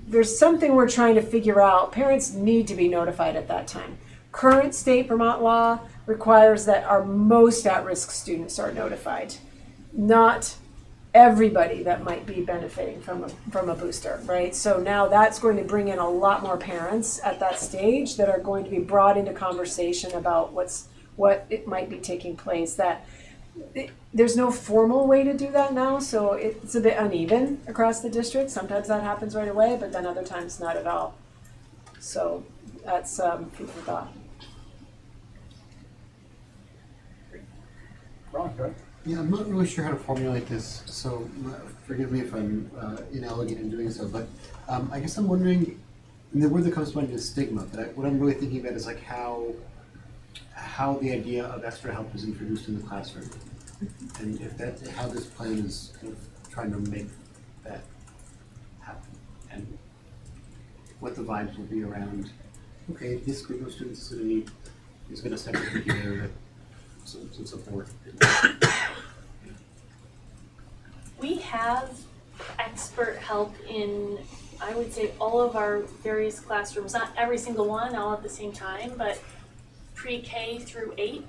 there's something we're trying to figure out. Parents need to be notified at that time. Current state Vermont law requires that our most at-risk students are notified, not everybody that might be benefiting from a booster, right? So now that's going to bring in a lot more parents at that stage that are going to be brought into conversation about what it might be taking place. There's no formal way to do that now, so it's a bit uneven across the district. Sometimes that happens right away, but then other times not at all. So that's food for thought. Ron, go ahead. Yeah, I'm not really sure how to formulate this, so forgive me if I'm inelegant in doing so, but I guess I'm wondering, and the word that comes to mind is stigma, but what I'm really thinking about is like how the idea of extra help is introduced in the classroom, and if that's how this plan is kind of trying to make that happen, and what the vibes will be around, okay, this group of students is going to step in here with some support. We have expert help in, I would say, all of our various classrooms, not every single one all at the same time, but pre-K through 8.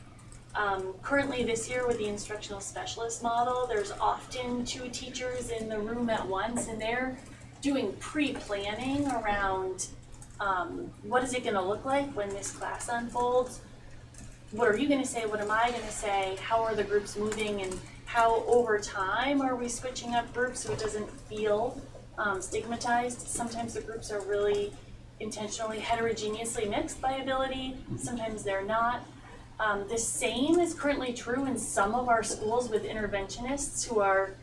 Currently this year with the instructional specialist model, there's often 2 teachers in the room at once, and they're doing pre-planning around what is it going to look like when this class unfolds. What are you going to say? What am I going to say? How are the groups moving? And how over time are we switching up groups so it doesn't feel stigmatized? Sometimes the groups are really intentionally heterogeneously mixed by ability. Sometimes they're not. The same is currently true in some of our schools with interventionists who are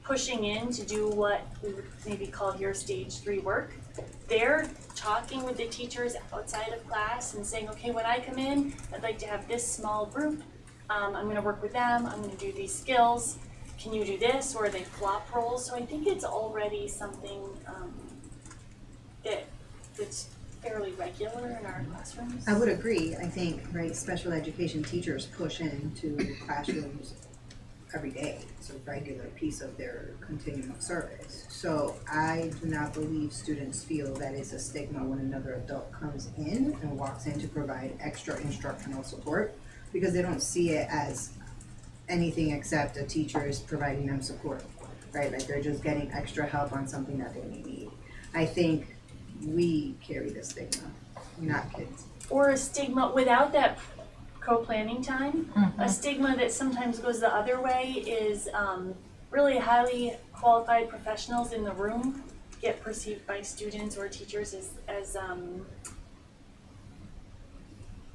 pushing in to do what we would maybe call your stage 3 work. They're talking with the teachers outside of class and saying, okay, when I come in, I'd like to have this small group. I'm gonna work with them, I'm gonna do these skills. Can you do this? Or they flop roles. So I think it's already something that's fairly regular in our classrooms. I would agree. I think, right, special education teachers push into classrooms every day. It's a regular piece of their continuum of service. So I do not believe students feel that it's a stigma when another adult comes in and walks in to provide extra instructional support, because they don't see it as anything except a teacher is providing them support, right? Like they're just getting extra help on something that they may need. I think we carry the stigma, not kids. Or a stigma without that co-planning time. A stigma that sometimes goes the other way is really highly qualified professionals in the room get perceived by students or teachers as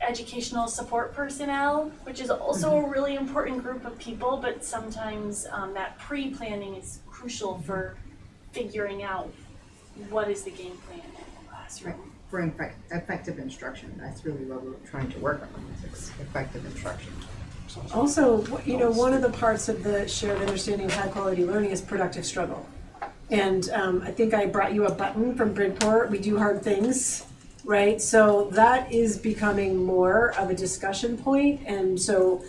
educational support personnel, which is also a really important group of people, but sometimes that pre-planning is crucial for figuring out what is the game plan in the classroom. Right. For effective instruction, that's really what we're trying to work on, is effective instruction. Also, you know, one of the parts of the shared understanding of high quality learning is productive struggle. And I think I brought you a button from Bridport, we do hard things, right? So that is becoming more of a discussion point, and so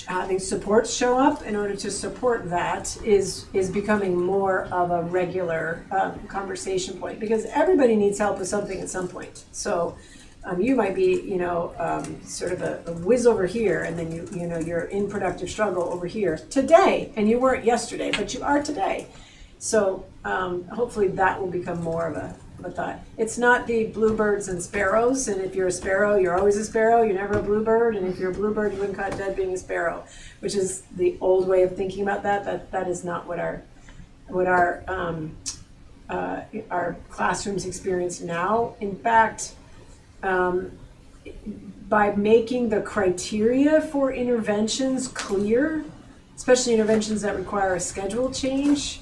having supports show up in order to support that is becoming more of a regular conversation point, because everybody needs help with something at some point. So you might be, you know, sort of a whiz over here, and then you know you're in productive struggle over here today, and you weren't yesterday, but you are today. So hopefully that will become more of a thought. It's not the bluebirds and sparrows, and if you're a sparrow, you're always a sparrow, you're never a bluebird, and if you're a bluebird, you've been caught dead being a sparrow, which is the old way of thinking about that. That is not what our classrooms experience now. In fact, by making the criteria for interventions clear, especially interventions that require a schedule change,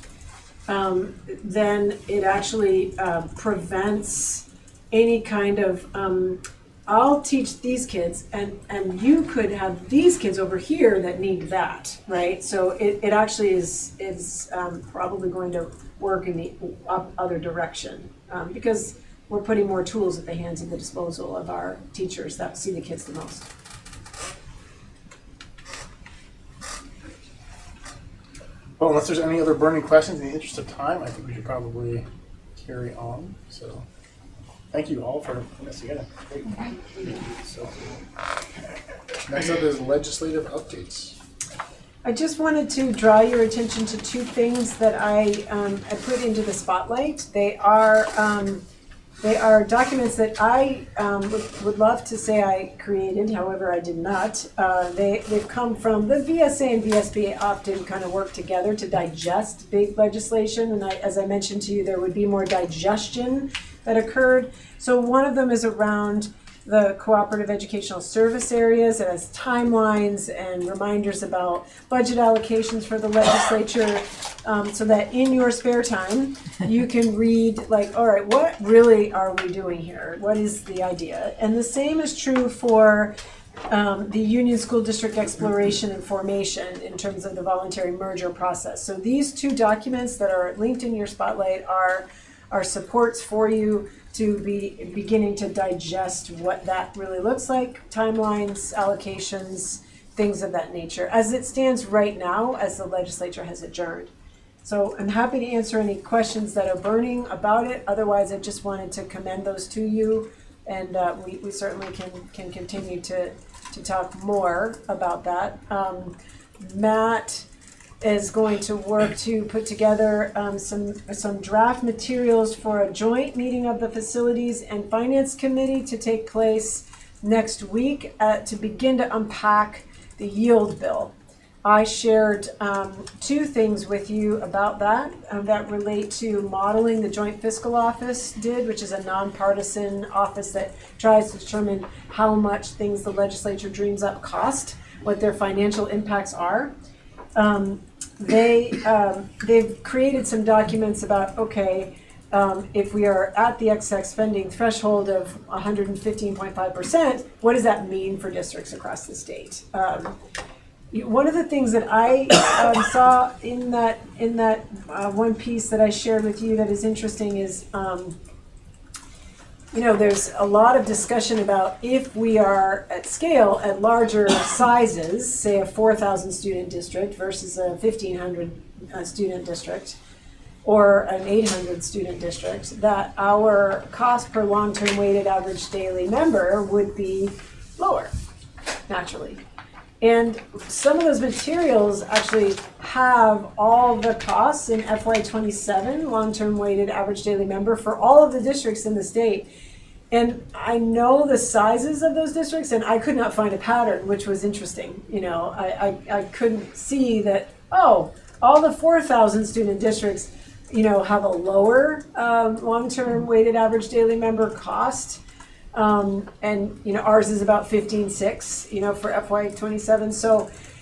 then it actually prevents any kind of, I'll teach these kids and you could have these kids over here that need that, right? So it actually is probably going to work in the other direction, because we're putting more tools at the hands of the disposal of our teachers that see the kids the most. Well, unless there's any other burning questions in the interest of time, I think we should probably carry on. So thank you all for putting this together. Great. So, next up is legislative updates. I just wanted to draw your attention to two things that I put into the spotlight. They are documents that I would love to say I created, however I did not. They've come from the VSA and VSBA often kind of work together to digest big legislation, and as I mentioned to you, there would be more digestion that occurred. So one of them is around the cooperative educational service areas. It has timelines and reminders about budget allocations for the legislature, so that in your spare time you can read, like, all right, what really are we doing here? What is the idea? And the same is true for the Union School District exploration and formation in terms of the voluntary merger process. So these two documents that are linked in your spotlight are supports for you to be beginning to digest what that really looks like, timelines, allocations, things of that nature, as it stands right now as the legislature has adjourned. So I'm happy to answer any questions that are burning about it. Otherwise, I just wanted to commend those to you, and we certainly can continue to talk more about that. Matt is going to work to put together some draft materials for a joint meeting of the Facilities and Finance Committee to take place next week to begin to unpack the yield bill. I shared two things with you about that that relate to modeling the Joint Fiscal Office did, which is a nonpartisan office that tries to determine how much things the legislature dreams up cost, what their financial impacts are. they've created some documents about, okay, if we are at the excess spending threshold of 115.5%, what does that mean for districts across the state? One of the things that I saw in that one piece that I shared with you that is interesting is, there's a lot of discussion about if we are at scale at larger sizes, say a 4,000 student district versus a 1,500 student district, or an 800 student district, that our cost per long-term weighted average daily member would be lower, naturally. And some of those materials actually have all the costs in FY27, long-term weighted average daily member, for all of the districts in the state. And I know the sizes of those districts, and I could not find a pattern, which was interesting. I couldn't see that, all the 4,000 student districts, have a lower long-term weighted average daily member cost. And ours is about 15.6, for FY27.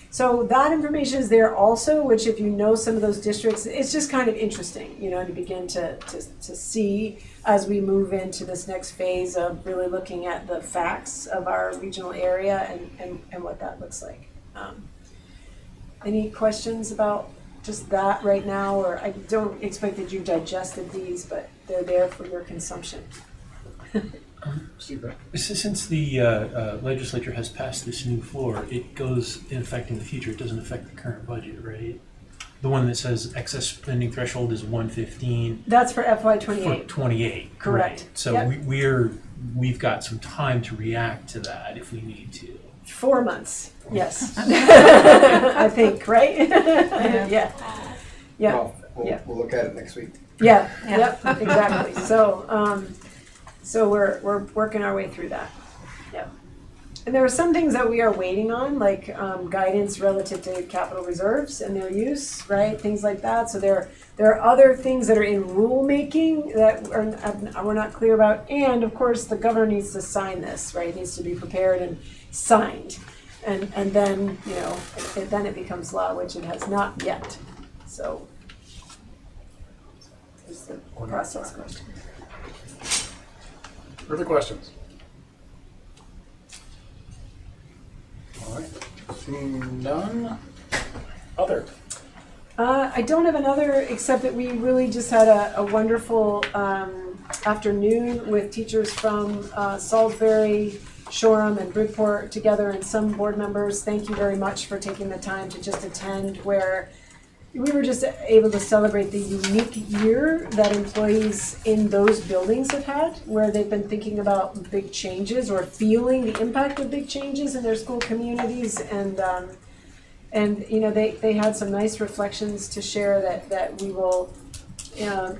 So that information is there also, which if you know some of those districts, it's just kind of interesting, to begin to see as we move into this next phase of really looking at the facts of our regional area and what that looks like. Any questions about just that right now? Or I don't expect that you've digested these, but they're there for your consumption. Since the legislature has passed this new floor, it goes in effect in the future. It doesn't affect the current budget, right? The one that says excess spending threshold is 115. That's for FY28. For 28. Correct. Right. So yep. we've got some time to react to that if we need to. 4 months. Yes. I think, right? Yeah. Yeah. Well, yeah. We'll look at it next week. Yeah. Yep. Exactly. So we're working our way through that. Yeah. And there are some things that we are waiting on, like guidance relative to capital reserves and their use, right? Things like that. So there are other things that are in rulemaking that we're not clear about. And of course, the governor needs to sign this, right? It needs to be prepared and signed. And then, then it becomes law, which it has not yet. So it's the process question. Further questions? All right, seeing none. Other? I don't have another, except that we really just had a wonderful afternoon with teachers from Salisbury, Shoreham, and Bridport together, and some board members. Thank you very much for taking the time to just attend, where we were just able to celebrate the unique year that employees in those buildings have had, where they've been thinking about big changes or feeling the impact of big changes in their school communities. And they had some nice reflections to share that we will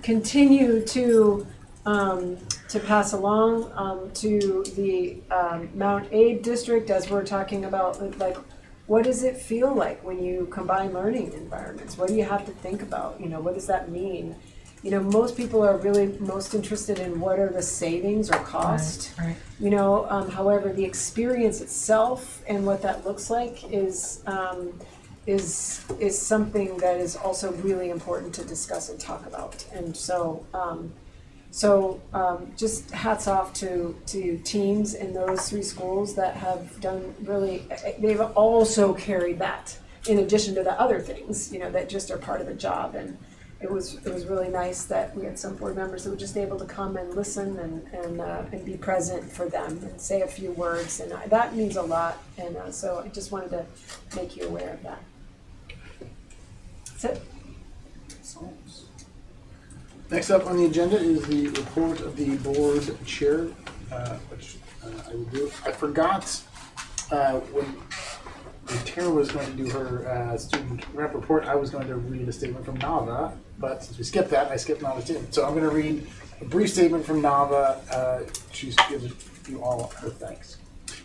continue to pass along to the Mount Aid district, as we're talking about, like, what does it feel like when you combine learning environments? What do you have to think about? What does that mean? Most people are really most interested in what are the savings or cost. Right. However, the experience itself and what that looks like is something that is also really important to discuss and talk about. And so just hats off to teams in those 3 schools that have done really, they've also carried that in addition to the other things, that just are part of the job. And it was really nice that we had some board members that were just able to come and listen and be present for them and say a few words. And that means a lot. And so I just wanted to make you aware of that. That's it. Next up on the agenda is the report of the board chair, which I will do. I forgot when Tara was going to do her student rep report, I was going to read a statement from Nava, but since we skipped that, I skipped Nava's statement. So I'm going to read a brief statement from Nava. She gives you all her thanks.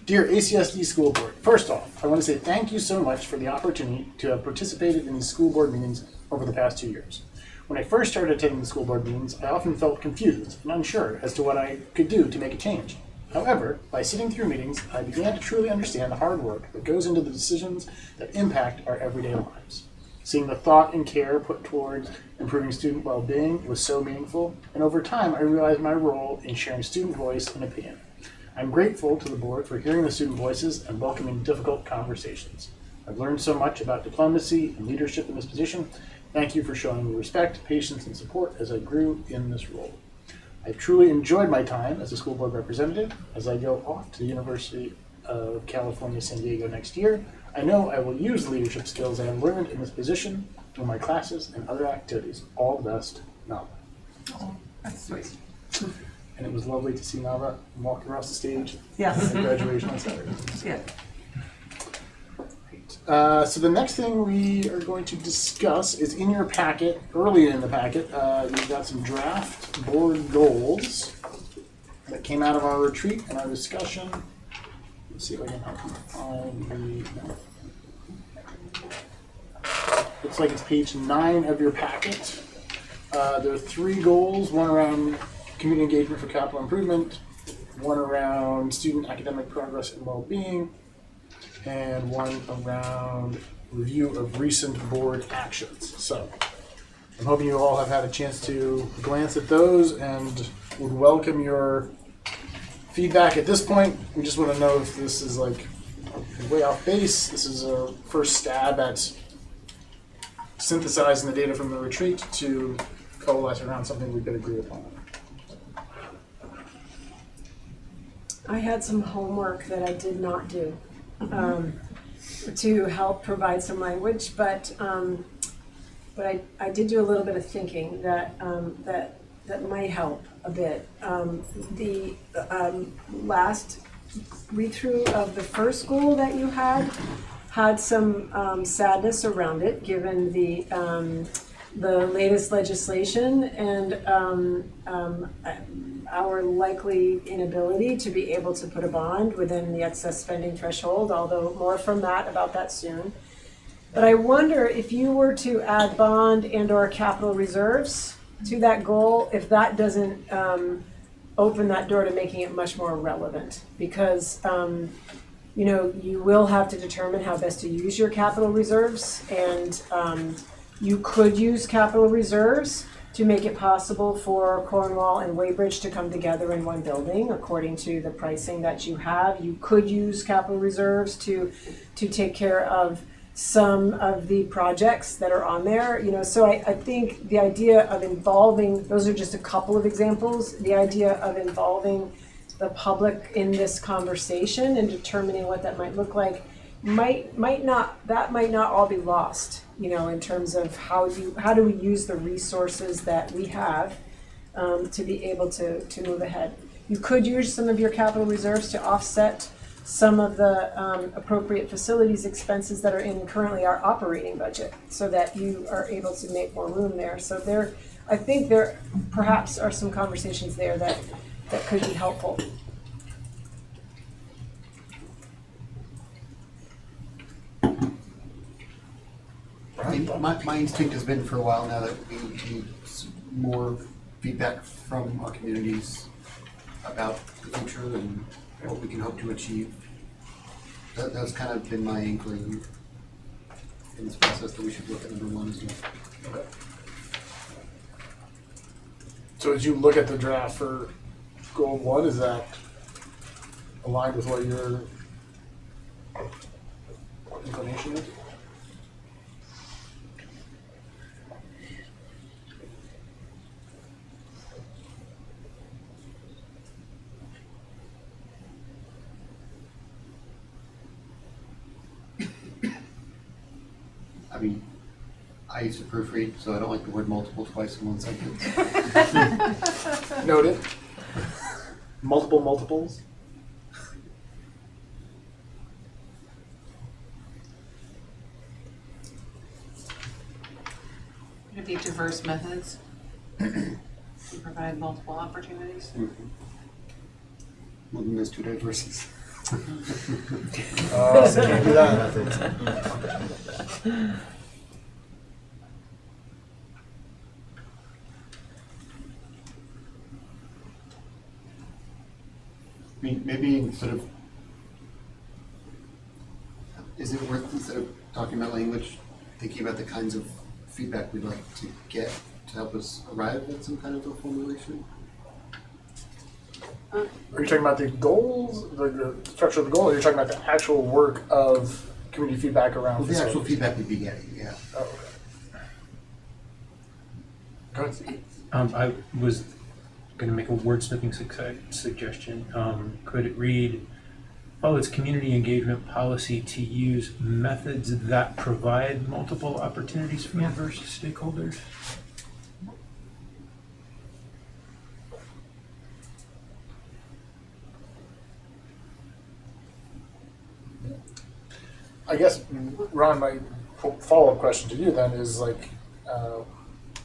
Dear ACSD School Board, first off, I want to say thank you so much for the opportunity to have participated in these school board meetings over the past 2 years. When I first started attending the school board meetings, I often felt confused and unsure as to what I could do to make a change. However, by sitting through meetings, I began to truly understand the hard work that goes into the decisions that impact our everyday lives. Seeing the thought and care put towards improving student well-being was so meaningful, and over time I realized my role in sharing student voice and opinion. I'm grateful to the board for hearing the student voices and welcoming difficult conversations. I've learned so much about diplomacy and leadership in this position. Thank you for showing me respect, patience, and support as I grew in this role. I've truly enjoyed my time as a school board representative. As I go off to the University of California, San Diego next year, I know I will use the leadership skills I have learned in this position in my classes and other activities. All the best, Nava. Oh, that's sweet. And it was lovely to see Nava walk across the stage Yes. at graduation on Saturday. Yeah. So the next thing we are going to discuss is in your packet, early in the packet, you've got some draft board goals that came out of our retreat and our discussion. Let's see if I can help you find looks like it's page 9 of your packet. There are 3 goals, one around community engagement for capital improvement, one around student academic progress and well-being, and one around review of recent board actions. So I'm hoping you all have had a chance to glance at those and would welcome your feedback at this point. We just want to know if this is like way off base. This is our first stab at synthesizing the data from the retreat to coalesce around something we could agree upon. I had some homework that I did not do to help provide some language, but I did do a little bit of thinking that that might help a bit. The last read-through of the first goal that you had some sadness around it, given the latest legislation and our likely inability to be able to put a bond within the excess spending threshold, although more from Matt about that soon. But I wonder if you were to add bond and or capital reserves to that goal, if that doesn't open that door to making it much more relevant, because you know, you will have to determine how best to use your capital reserves, and you could use capital reserves to make it possible for Cornwall and Weybridge to come together in one building according to the pricing that you have. You could use capital reserves to take care of some of the projects that are on there. You know, so I think the idea of involving, those are just a couple of examples, the idea of involving the public in this conversation and determining what that might look like might not all be lost, you know, in terms of how do we use the resources that we have to be able to move ahead. You could use some of your capital reserves to offset some of the appropriate facilities expenses that are in currently our operating budget, so that you are able to make more room there. So I think there perhaps are some conversations there that could be helpful. I mean, my instinct has been for a while now that we need more feedback from our communities about the future and what we can hope to achieve. That's kind of been my inkling in this process, that we should look at number 1 as well. Okay. So as you look at the draft for goal 1, is that aligned with what your inclination is? I mean, I used to proofread, so I don't like the word multiple twice in one sentence. Noted. Multiples. Would it be diverse methods to provide multiple opportunities? Well, then there's 2 diverses. So can't do that. I mean, maybe instead of, is it worth, instead of talking about language, thinking about the kinds of feedback we'd like to get to help us arrive at some kind of a formulation? Are you talking about the goals, the structure of the goal, or are you talking about the actual work of community feedback around Well, the actual facilities? feedback we'd be getting, yeah. Oh, okay. Go ahead. I was going to make a wordsmithing suggestion. Could it read, follow its community engagement policy to use methods that provide multiple opportunities for diverse stakeholders? I guess, Ron, my follow-up question to you then is like,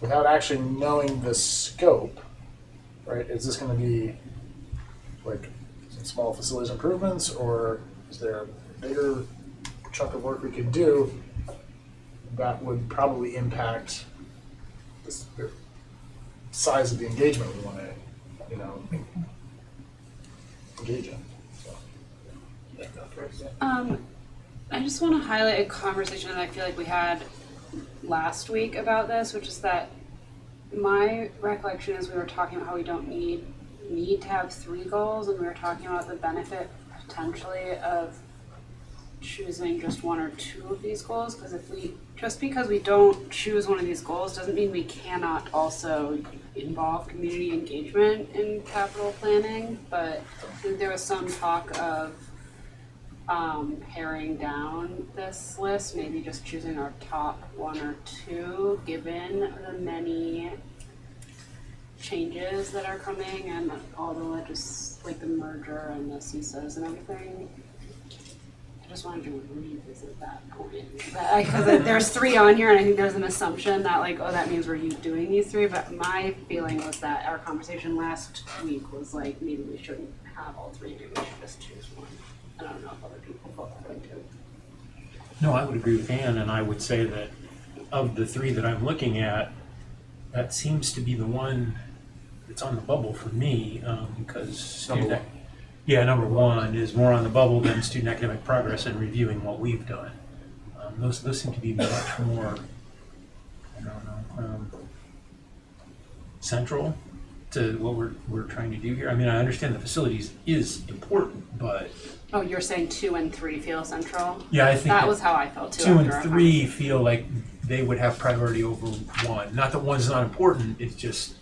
without actually knowing the scope, right, is this going to be like some small facilities improvements, or is there a bigger chunk of work we could do that would probably impact the size of the engagement we want to, you know, engage in? So, yeah, go first. I just want to highlight a conversation that I feel like we had last week about this, which is that my recollection is we were talking about how we don't need to have 3 goals, and we were talking about the benefit potentially of choosing just 1 or 2 of these goals, because just because we don't choose one of these goals doesn't mean we cannot also involve community engagement in capital planning. But I think there was some talk of paring down this list, maybe just choosing our top 1 or 2, given the many changes that are coming and all the like the merger and the CESAs and everything. I just wanted to revisit that point. Because there's 3 on here, and I think there's an assumption that like, oh, that means we're doing these 3, but my feeling was that our conversation last week was like, maybe we shouldn't have all 3, maybe we should just choose 1. I don't know if other people felt that way too. No, I would agree with Ann, and I would say that of the 3 that I'm looking at, that seems to be the one that's on the bubble for me, because number one is more on the bubble than student academic progress and reviewing what we've done. Those seem to be much more, I don't know, central to what we're trying to do here. I mean, I understand the facilities is important, but Oh, you're saying 2 and 3 feel central? yeah, I think that was how I felt too. 2 and after our 3 feel like they would have priority over 1. Not that 1's not important, it's just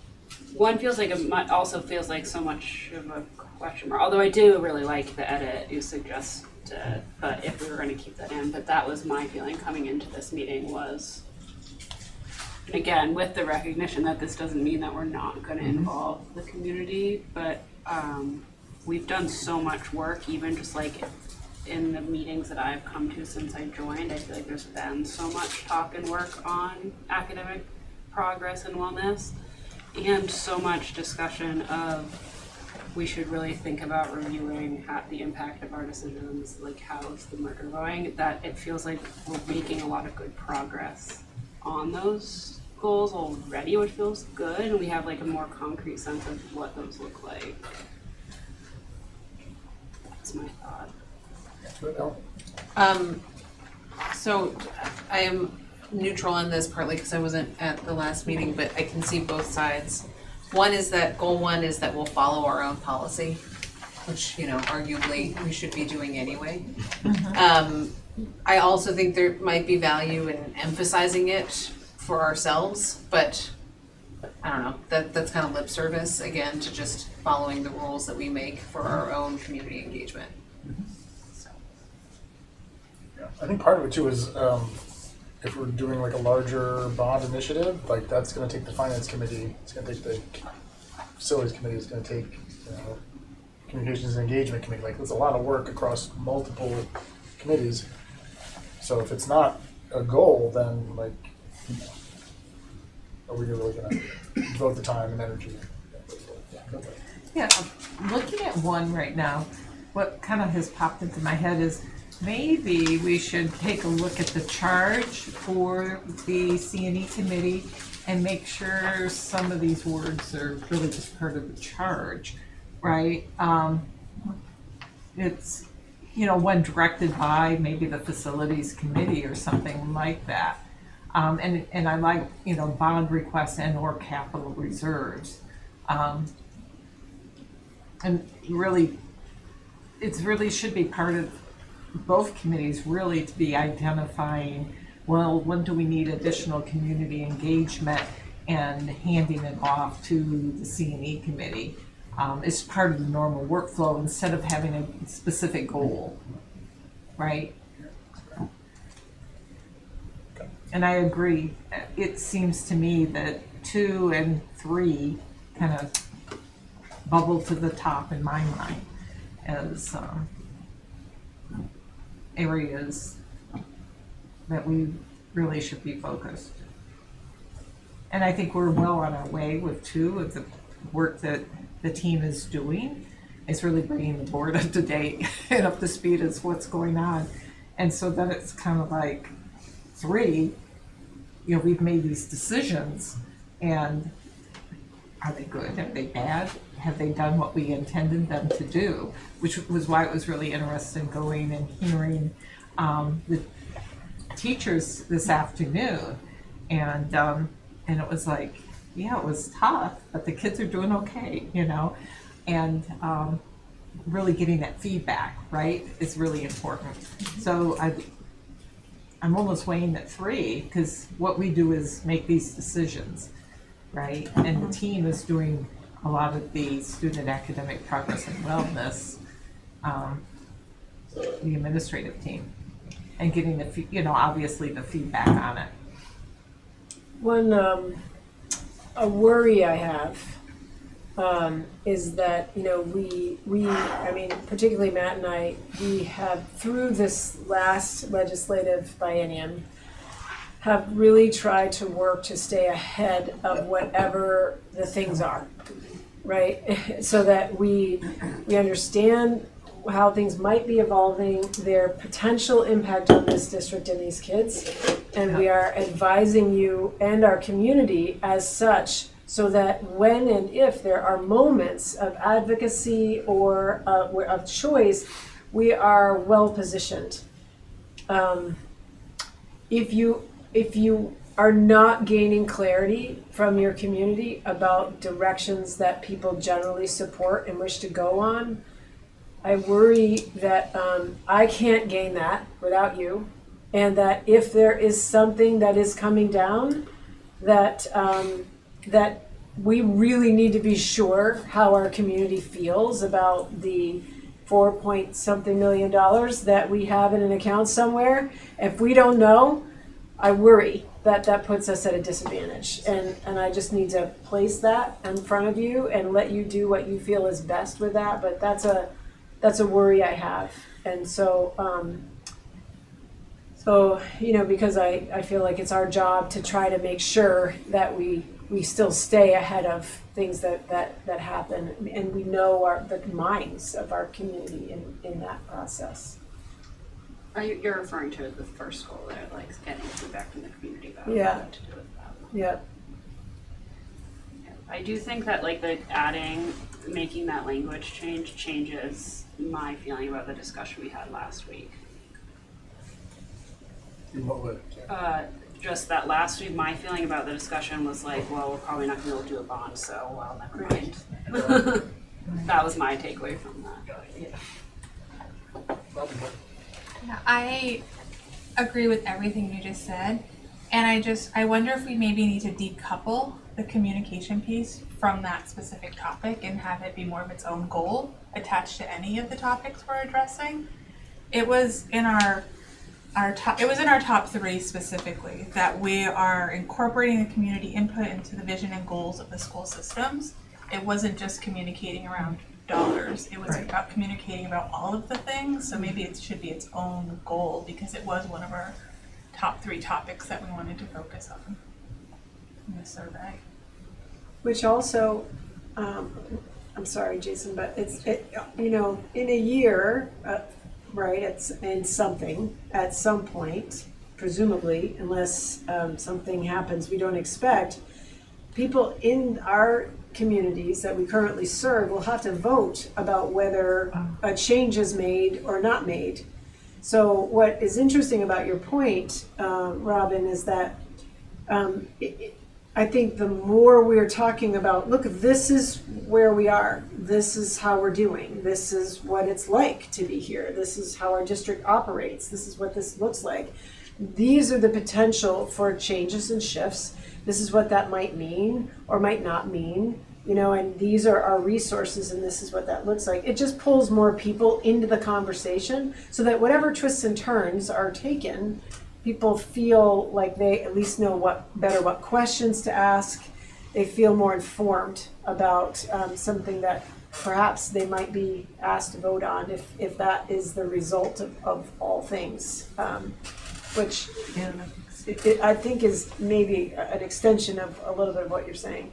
1 feels like also feels like so much of a question mark. Although I do really like the edit you suggested, but if we were going to keep that in, but that was my feeling coming into this meeting was, again, with the recognition that this doesn't mean that we're not going to involve the community, but we've done so much work, even just like in the meetings that I've come to since I joined. I feel like there's been so much talk and work on academic progress and wellness, and so much discussion of we should really think about reviewing the impact of our decisions, like how's the merger going, that it feels like we're making a lot of good progress on those goals already, which feels good, and we have like a more concrete sense of what those look like. That's my thought. So I am neutral on this partly because I wasn't at the last meeting, but I can see both sides. One is that goal 1 is that we'll follow our own policy, which, you know, arguably we should be doing anyway. I also think there might be value in emphasizing it for ourselves, but I don't know, that's kind of lip service, again, to just following the rules that we make for our own community engagement. So. Yeah, I think part of it too is if we're doing like a larger bond initiative, like that's going to take the finance committee, it's going to take the facilities committee, it's going to take, you know, communications and engagement committee. Like there's a lot of work across multiple committees. So if it's not a goal, then like, you know, are we really going to devote the time and energy? Yeah, I'm looking at 1 right now. What kind of has popped into my head is maybe we should take a look at the charge for the C&E committee and make sure some of these words are really just part of the charge, right? It's, you know, when directed by maybe the facilities committee or something like that. And I like, bond requests and or capital reserves. And really, it's really should be part of both committees really to be identifying, well, when do we need additional community engagement and handing it off to the C&E committee. It's part of the normal workflow instead of having a specific goal, right? And I agree. It seems to me that 2 and 3 kind of bubble to the top in my mind as areas that we really should be focused. And I think we're well on our way with 2 of the work that the team is doing. It's really bringing the board up to date and up to speed as what's going on. And so then it's kind of like 3, we've made these decisions, and are they good? Are they bad? Have they done what we intended them to do? Which was why it was really interesting going and hearing the teachers this afternoon. And it was like, yeah, it was tough, but the kids are doing okay, and really getting that feedback, right, is really important. So I'm almost weighing at 3, because what we do is make these decisions, right? And the team is doing a lot of the student academic progress and wellness, the administrative team, and getting obviously the feedback on it. One a worry I have is that particularly Matt and I, we have through this last legislative biennium have really tried to work to stay ahead of whatever the things are, right? So that we understand how things might be evolving, their potential impact on this district and these kids, and we are advising you and our community as such, so that when and if there are moments of advocacy or of choice, we are well positioned. If you are not gaining clarity from your community about directions that people generally support and wish to go on, I worry that I can't gain that without you, and that if there is something that is coming down, that that we really need to be sure how our community feels about the $4-point-something million that we have in an account somewhere. If we don't know, I worry that puts us at a disadvantage, and I just need to place that in front of you and let you do what you feel is best with that. But that's a worry I have, and so because I feel like it's our job to try to make sure that we still stay ahead of things that happen, and we know the minds of our community in that process. You're referring to the first goal there, like getting feedback from the community about Yeah. what to do with that. Yeah. I do think that making that language changes my feeling about the discussion we had last week. In what way? Just that last week, my feeling about the discussion was like, well, we're probably not gonna be able to do a bond, so well, never mind. That was my takeaway from that. Yeah, I agree with everything you just said, and I wonder if we maybe need to decouple the communication piece from that specific topic and have it be more of its own goal attached to any of the topics we're addressing. It was in our top 3 specifically that we are incorporating the community input into the vision and goals of the school systems. It wasn't just communicating around dollars. It was about communicating about all of the things. So maybe it should be its own goal, because it was one of our top 3 topics that we wanted to focus on in the survey. Which also, I'm sorry, Jason, but in a year, right, it's in something at some point, presumably, unless something happens we don't expect, people in our communities that we currently serve will have to vote about whether a change is made or not made. So what is interesting about your point, Robin, is that I think the more we're talking about, look, this is where we are, this is how we're doing, this is what it's like to be here, this is how our district operates, this is what this looks like. These are the potential for changes and shifts. This is what that might mean or might not mean, and these are our resources and this is what that looks like. It just pulls more people into the conversation so that whatever twists and turns are taken, people feel like they at least know what questions to ask. They feel more informed about something that perhaps they might be asked to vote on if that is the result of all things, which I think is maybe an extension of a little bit of what you're saying.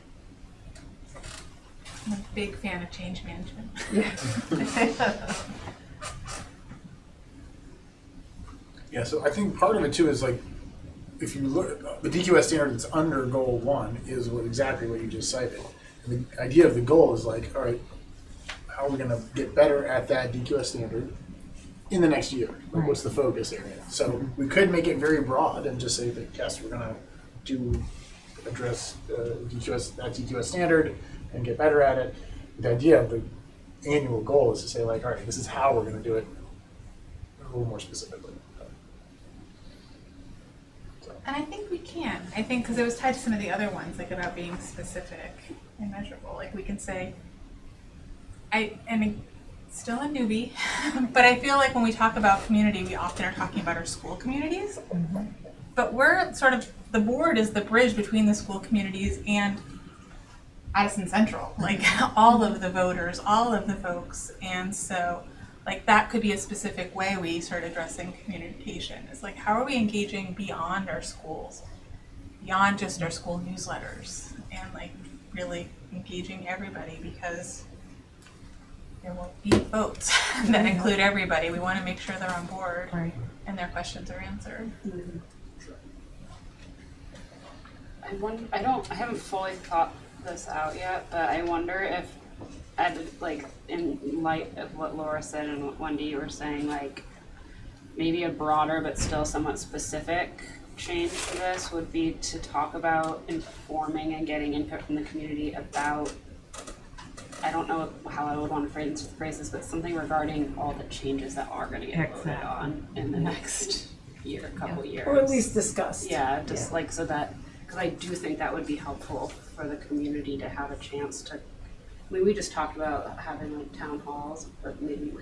I'm a big fan of change management. Yeah, so I think part of it too is like, if you look, the DQS standard that's under goal 1 is exactly what you just cited. And the idea of the goal is like, all right, how are we gonna get better at that DQS standard in the next year? Like, what's the focus area? So we could make it very broad and just say that, yes, we're gonna address that DQS standard and get better at it. The idea of the annual goal is to say like, all right, this is how we're gonna do it a little more specifically. And I think we can. I think because it was tied to some of the other ones, like about being specific and measurable. Like we can say, I am still a newbie, but I feel like when we talk about community, we often are talking about our school communities. Mm-hmm. But we're sort of, the board is the bridge between the school communities and Addison Central, like all of the voters, all of the folks. And so like that could be a specific way we start addressing communication. It's like, how are we engaging beyond our schools, beyond just our school newsletters, and like really engaging everybody, because there will be votes that include everybody. We want to make sure they're on board and their questions are answered. Mm-hmm. I haven't fully thought this out yet, but I wonder if, like, in light of what Laura said and what Wendy you were saying, like maybe a broader but still somewhat specific change to this would be to talk about informing and getting input from the community about, I don't know how I would want to phrase this, but something regarding all the changes that are going to get voted on in the next couple years. Or at least discussed. Yeah, just like so that, because I do think that would be helpful for the community to have a chance to, I mean, we just talked about having like town halls, but maybe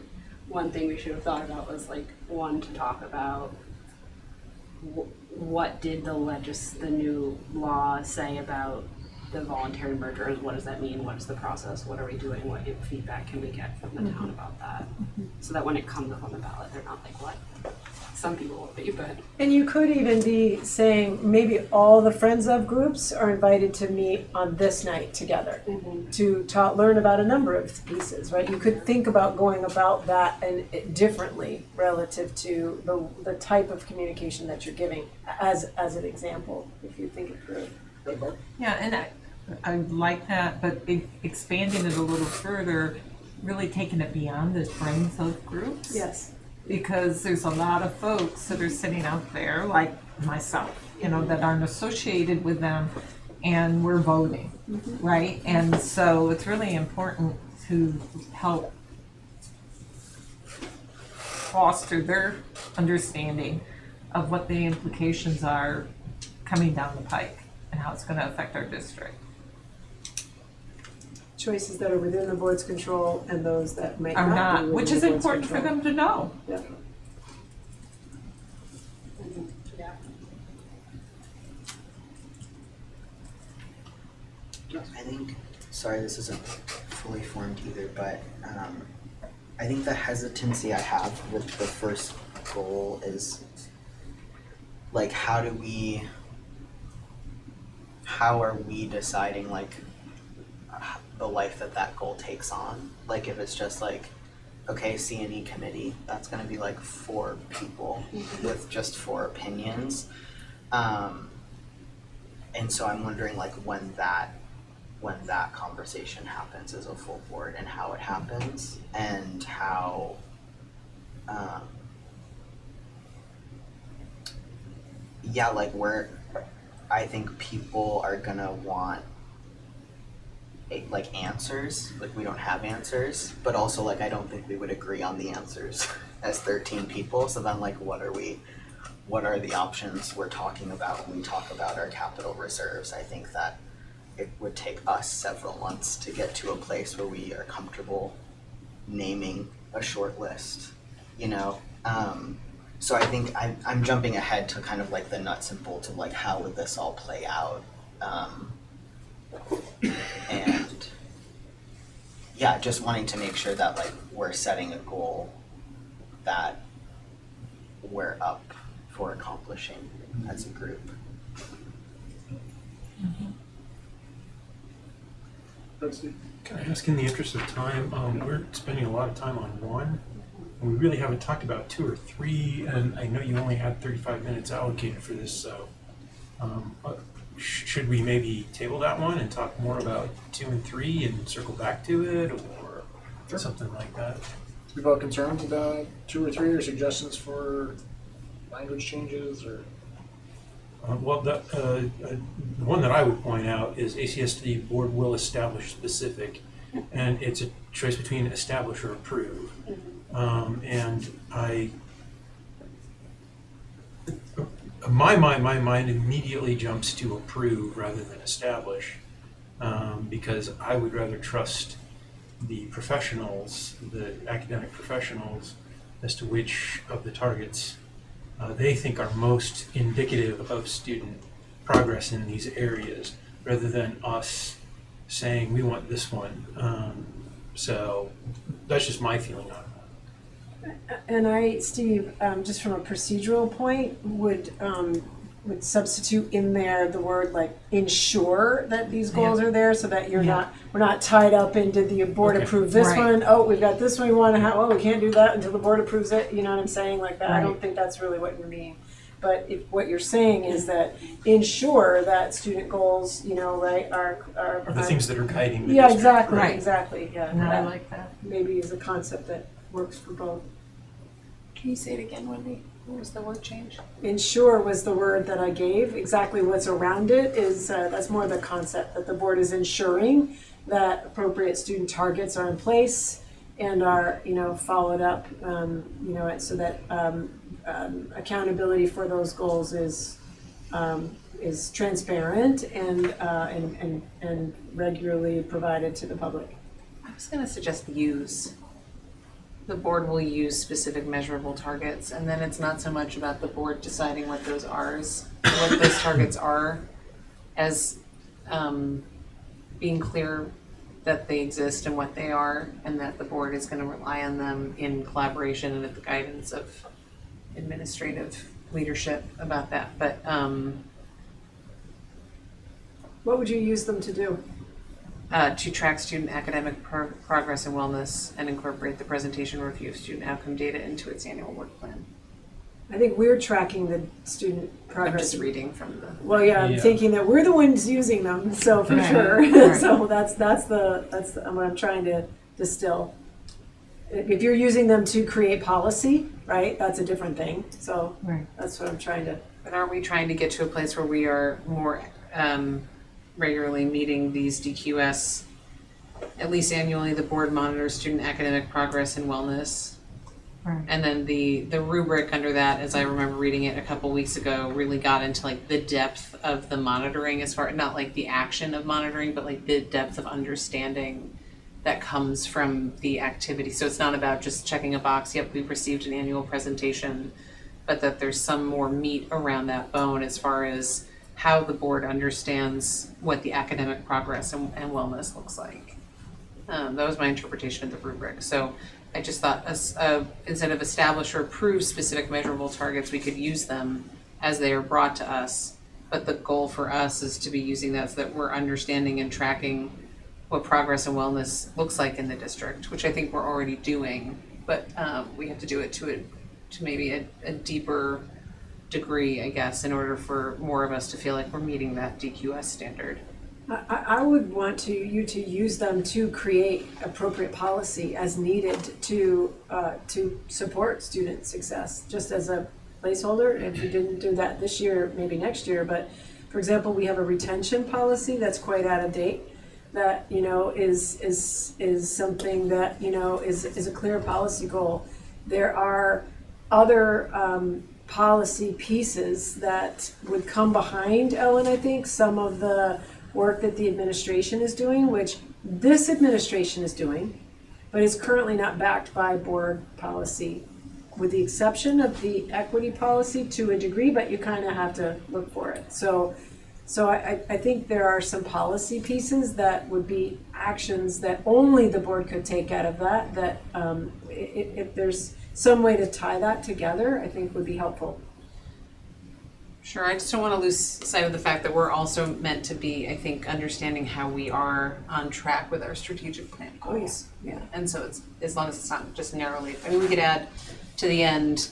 one thing we should have thought about was like, one, to talk about what did the new law say about the voluntary mergers? What does that mean? What is the process? What are we doing? What feedback can we get from the town about that? So that when it comes up on the ballot, they're not like, what? Some people will be, but. And you could even be saying maybe all the Friends of groups are invited to meet on this night together to learn about a number of pieces, right? You could think about going about that and differently relative to the type of communication that you're giving as an example, if you think it through. Yeah, and I like that, but expanding it a little further, really taking it beyond the Friends of groups. Yes. Because there's a lot of folks that are sitting out there, like myself, that aren't associated with them, and we're voting, right? And so it's really important to help foster their understanding of what the implications are coming down the pike and how it's going to affect our district. Choices that are within the board's control and those that might Are not be not, which within is the board's important for control. them to know. Yeah. I think, sorry, this isn't fully formed either, but I think the hesitancy I have with the first goal is like, how are we deciding like the life that goal takes on? Like if it's just like, okay, C&E committee, that's gonna be like 4 people with just 4 opinions. And so I'm wondering like when that conversation happens as a full board and how it happens and how like where I think people are gonna want like answers, like we don't have answers, but also like I don't think we would agree on the answers as 13 people. So then like what are the options we're talking about when we talk about our capital reserves? I think that it would take us several months to get to a place where we are comfortable naming a short list, you know? So I think I'm jumping ahead to kind of like the nuts and bolts of like how would this all play out. And yeah, just wanting to make sure that like we're setting a goal that we're up for accomplishing as a group. Can I ask, in the interest of time, we're spending a lot of time on one, and we really haven't talked about 2 or 3, and I know you only had 35 minutes allocated for this, so should we maybe table that one and talk more about 2 and 3 and circle back to it, or something like that? People have concerns about 2 or 3 or suggestions for language changes or? Well, the one that I would point out is ACSD board will establish specific, and it's a choice between establish or approve. And my mind immediately jumps to approve rather than establish, because I would rather trust the professionals, the academic professionals, as to which of the targets they think are most indicative of student progress in these areas, rather than us saying we want this one. So that's just my feeling on it. And Steve, just from a procedural point, would substitute in there the word like ensure that these goals are there, so that we're not tied up in, did the board approve this one? Oh, we've got this one we want to have. Oh, we can't do that until the board approves it. You know what I'm saying? Like that. I don't think that's really what you're meaning. But if what you're saying is that ensure that student goals, are the things that are guiding the district. district. Exactly. Yeah, No, I like that. Maybe is a concept that works for both. Can you say it again, Wendy? What was the word change? Ensure was the word that I gave. Exactly what's around it is, that's more the concept that the board is ensuring that appropriate student targets are in place and are, followed up, so that accountability for those goals is transparent and regularly provided to the public. I was going to suggest use. The board will use specific measurable targets, and then it's not so much about the board deciding what those targets are, as being clear that they exist and what they are, and that the board is going to rely on them in collaboration and at the guidance of administrative leadership about that. But what would you use them to do? To track student academic progress and wellness, and incorporate the presentation review of student outcome data into its annual work plan. I think we're tracking the student progress. I'm just reading from the. Well, I'm thinking that we're the ones using them, so for sure. Right. So that's what I'm trying to distill. If you're using them to create policy, right, that's a different thing. So that's what I'm trying to. But aren't we trying to get to a place where we are more regularly meeting these DQS? At least annually, the board monitors student academic progress and wellness. Right. And then the rubric under that, as I remember reading it a couple weeks ago, really got into like the depth of the monitoring, as far, not like the action of monitoring, but like the depth of understanding that comes from the activity. So it's not about just checking a box, yep, we've received an annual presentation, but that there's some more meat around that bone as far as how the board understands what the academic progress and wellness looks like. That was my interpretation of the rubric. So I just thought instead of establish or approve specific measurable targets, we could use them as they are brought to us. But the goal for us is to be using that so that we're understanding and tracking what progress and wellness looks like in the district, which I think we're already doing. But we have to do it to maybe a deeper degree, I guess, in order for more of us to feel like we're meeting that DQS standard. I would want you to use them to create appropriate policy as needed to support student success, just as a placeholder. If you didn't do that this year, maybe next year, but For example, we have a retention policy that's quite out of date, that, you know, is something that, you know, is a clear policy goal. There are other policy pieces that would come behind, Ellen, I think, some of the work that the administration is doing, which this administration is doing, but is currently not backed by board policy, with the exception of the equity policy to a degree, but you kind of have to look for it. So I think there are some policy pieces that would be actions that only the board could take out of that if there's some way to tie that together, I think would be helpful. Sure, I just don't want to lose sight of the fact that we're also meant to be, I think, understanding how we are on track with our strategic plan goals. Yeah. And so it's, as long as it's not just narrowly, I mean, we could add to the end,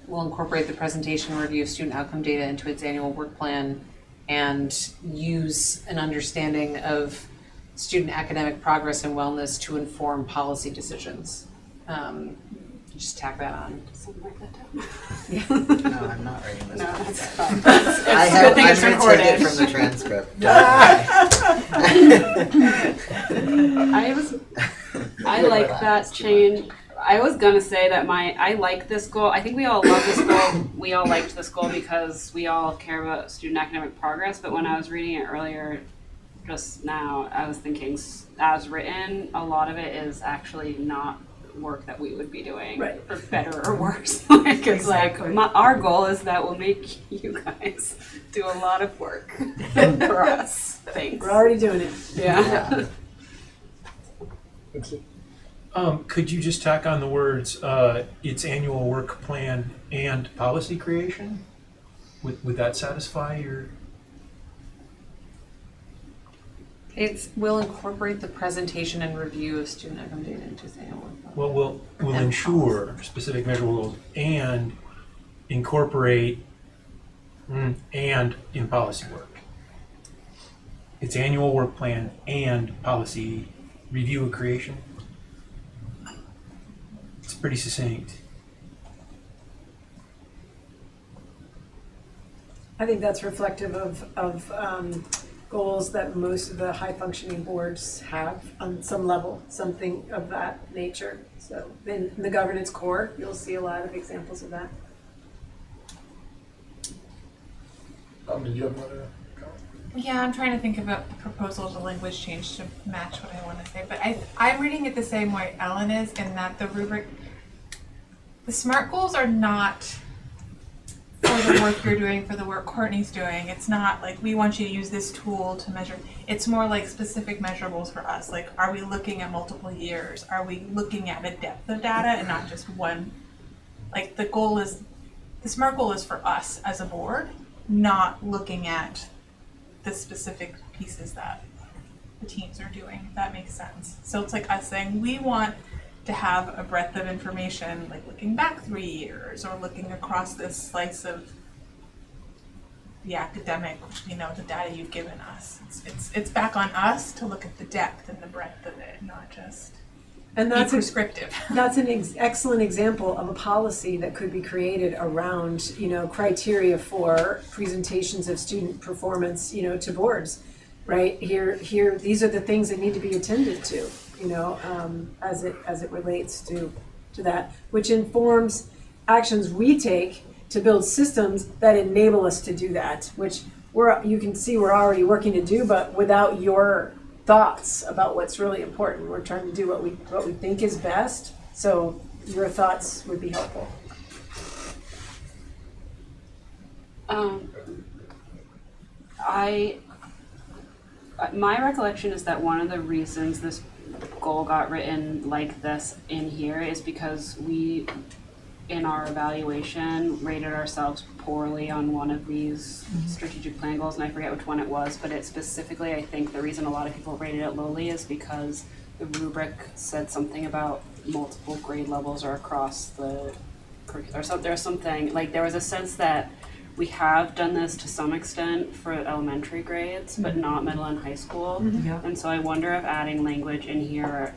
we'll incorporate the presentation and review of student outcome data into its annual work plan and use an understanding of student academic progress and wellness to inform policy decisions. Just tack that on. Something like that down. No, I'm not writing this. No, down. that's fine. I'm gonna take it from the transcript. I like that change. I was gonna say that I like this goal. I think we all love this goal. We all liked this goal because we all care about student academic progress. But when I was reading it earlier, just now, I was thinking, as written, a lot of it is actually not work that we would be doing, right, for better or worse. Like, it's exactly. like our goal is that we'll make you guys do a lot of work for us. Thanks. We're already doing it. Yeah. Could you just tack on the words, its annual work plan and policy creation? Would that satisfy your? We'll incorporate the presentation and review of student outcome data into its annual work plan. Well, we'll ensure specific measurable goals and incorporate and in policy work. Its annual work plan and policy review and creation. It's pretty succinct. I think that's reflective of goals that most of the high-functioning boards have on some level, something of that nature. So in the governance core, you'll see a lot of examples of that. Did you have another comment? Yeah, I'm trying to think about the proposal of the language change to match what I want to say, but I'm reading it the same way Ellen is, in that the rubric, the SMART goals are not for the work you're doing, for the work Courtney's doing. It's not like we want you to use this tool to measure. It's more like specific measurables for us. Like, are we looking at multiple years? Are we looking at a depth of data and not just one? Like, the SMART goal is for us as a board, not looking at the specific pieces that the teams are doing, if that makes sense. So it's like us saying, we want to have a breadth of information, like looking back 3 years or looking across this slice of the academic, the data you've given us. It's back on us to look at the depth and the breadth of it, not just And that's prescriptive. That's an excellent example of a policy that could be created around, criteria for presentations of student performance, to boards, right? Here, these are the things that need to be attended to, as it relates to that, which informs actions we take to build systems that enable us to do that, which you can see we're already working to do, but without your thoughts about what's really important. We're trying to do what we think is best. So your thoughts would be helpful. My recollection is that one of the reasons this goal got written like this in here is because we, in our evaluation, rated ourselves poorly on one of these strategic plan goals, and I forget which one it was, but it specifically, I think the reason a lot of people rated it lowly is because the rubric said something about multiple grade levels or across the curriculum, or there's something, like there was a sense that we have done this to some extent for elementary grades, but not middle and high school. Yeah. And so I wonder if adding language in here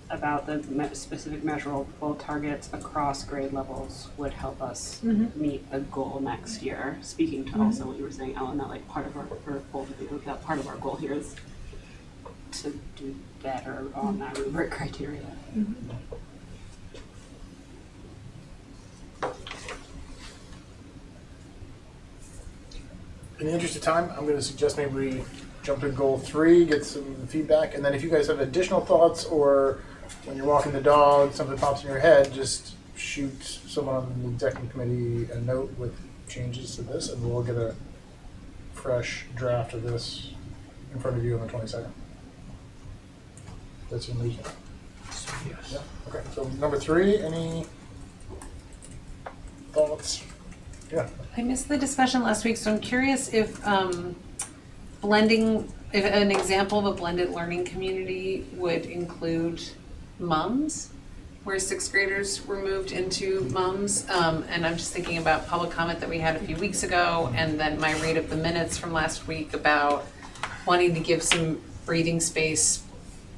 about the specific measurable targets across grade levels would help us meet the goal next year. Speaking to also what you were saying, Ellen, that like part of our, for both of you, that part of our goal here is to do better on that rubric criteria. In the interest of time, I'm going to suggest maybe we jump to goal 3, get some feedback, and then if you guys have additional thoughts or when you're walking the dog, something pops in your head, just shoot someone on the executive committee a note with changes to this, and we'll get a fresh draft of this in front of you on the 22nd. That's in reason. Yes. Yeah. Okay. So number 3, any thoughts? Yeah. I missed the discussion last week, so I'm curious if blending, if an example of a blended learning community would include mums, where 6th graders were moved into mums. And I'm just thinking about public comment that we had a few weeks ago, and then my read of the minutes from last week about wanting to give some breathing space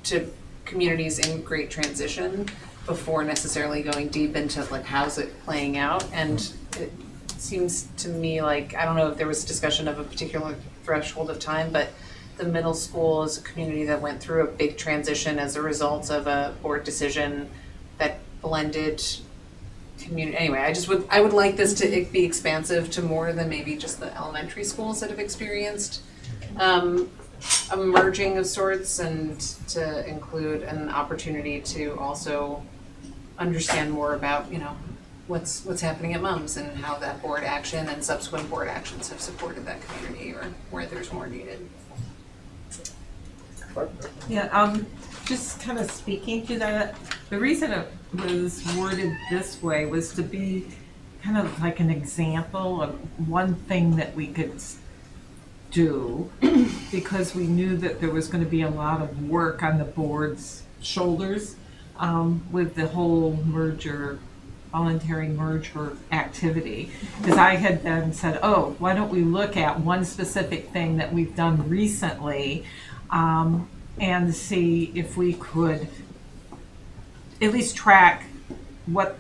to communities in great transition before necessarily going deep into like how's it playing out. And it seems to me like, I don't know if there was discussion of a particular threshold of time, but the middle school is a community that went through a big transition as a result of a board decision that blended community. Anyway, I would like this to be expansive to more than maybe just the elementary schools that have experienced a merging of sorts, and to include an opportunity to also understand more about, you know, what's happening at mums and how that board action and subsequent board actions have supported that community or where there's more needed. Yeah, just kind of speaking to that, the reason it was worded this way was to be kind of like an example of one thing that we could do, because we knew that there was going to be a lot of work on the board's shoulders with the whole voluntary merger activity. Because I had then said, oh, why don't we look at one specific thing that we've done recently and see if we could at least track what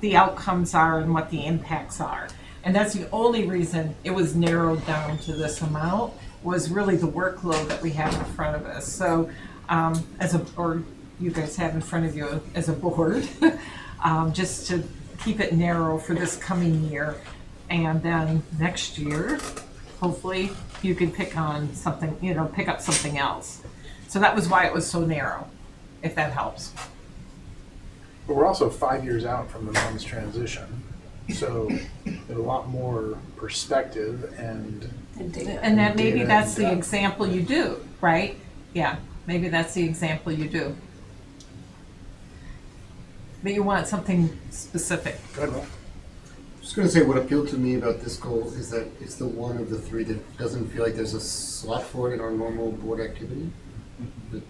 the outcomes are and what the impacts are. And that's the only reason it was narrowed down to this amount, was really the workload that we have in front of us. So or you guys have in front of you as a board, just to keep it narrow for this coming year. And then next year, hopefully you could pick on something, you know, pick up something else. So that was why it was so narrow, if that helps. But we're also 5 years out from the mums transition, so there's a lot more perspective and that maybe data that's and the depth. example you do, right? Yeah, maybe that's the example you do. But you want something specific. Go ahead, Will. I'm just going to say what appealed to me about this goal is that it's the one of the 3 that doesn't feel like there's a slot for it in our normal board activity. But,